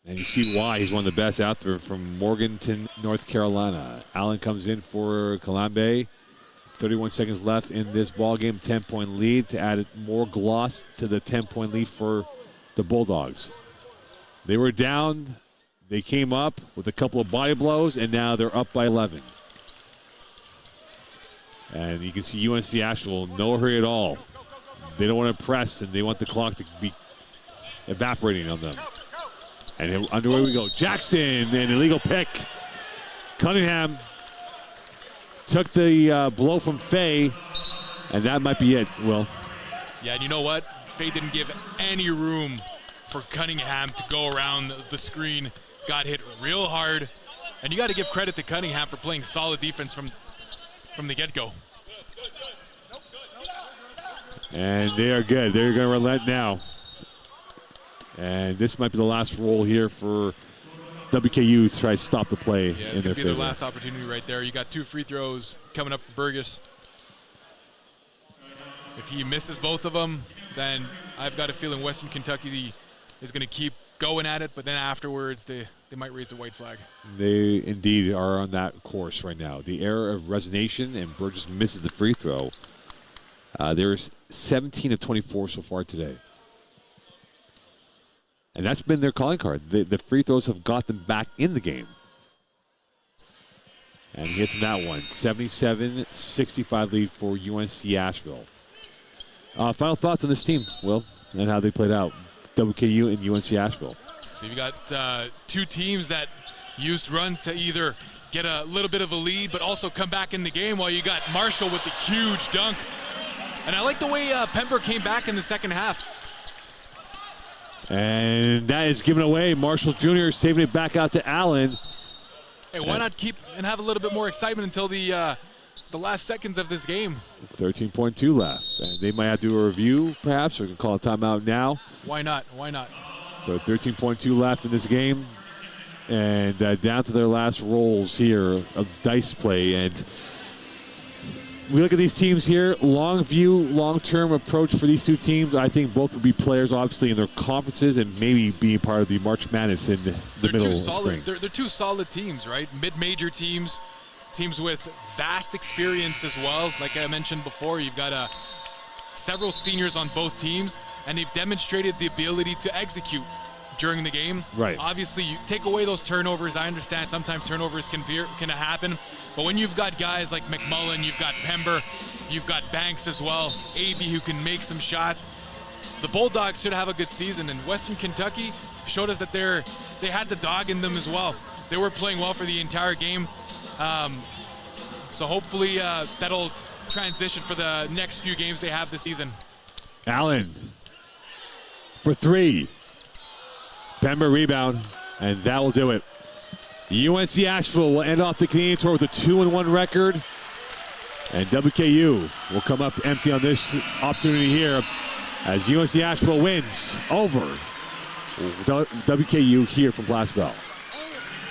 And you see why. He's one of the best out there from Morganton, North Carolina. Allen comes in for Kalambe. 31 seconds left in this ball game. 10-point lead to add more gloss to the 10-point lead for the Bulldogs. They were down. They came up with a couple of body blows, and now they're up by 11. And you can see UNC Asheville, no hurry at all. They don't want to press, and they want the clock to be evaporating on them. And underway we go. Jackson, an illegal pick. Cunningham took the blow from Fay, and that might be it, Will. Yeah, and you know what? Fay didn't give any room for Cunningham to go around the screen. Got hit real hard. And you got to give credit to Cunningham for playing solid defense from the get-go. And they are good. They're going to relent now. And this might be the last roll here for WKU to try to stop the play. Yeah, it's going to be their last opportunity right there. You got 2 free throws coming up for Burgess. If he misses both of them, then I've got a feeling Western Kentucky is going to keep going at it, but then afterwards they might raise the white flag. They indeed are on that course right now. The era of resignation, and Burgess misses the free throw. There's 17 of 24 so far today. And that's been their calling card. The free throws have got them back in the game. And he hits that one. 77-65 lead for UNC Asheville. Final thoughts on this team, Will, and how they played out. WKU and UNC Asheville. So you've got 2 teams that used runs to either get a little bit of a lead but also come back in the game, while you got Marshall with the huge dunk. And I like the way Pember came back in the second half. And that is given away. Marshall Jr. saving it back out to Allen. Hey, why not keep and have a little bit more excitement until the last seconds of this game? 13.2 left. And they might have to do a review, perhaps, or can call a timeout now. Why not? Why not? So 13.2 left in this game. And down to their last rolls here of dice play. And we look at these teams here, long view, long-term approach for these 2 teams. I think both will be players, obviously, in their conferences and maybe being part of the March Madness in the middle of spring. They're 2 solid teams, right? Mid-major teams, teams with vast experience as well. Like I mentioned before, you've got several seniors on both teams, and they've demonstrated the ability to execute during the game. Right. Obviously, you take away those turnovers. I understand sometimes turnovers can happen, but when you've got guys like McMullen, you've got Pember, you've got Banks as well, AB who can make some shots, the Bulldogs should have a good season. And Western Kentucky showed us that they had the dog in them as well. They were playing well for the entire game. So hopefully that'll transition for the next few games they have this season. Allen for 3. Pember rebound, and that will do it. UNC Asheville will end off the Canadian Tour with a 2-1 record, and WKU will come up empty on this opportunity here as UNC Asheville wins over WKU here from Glass Bell.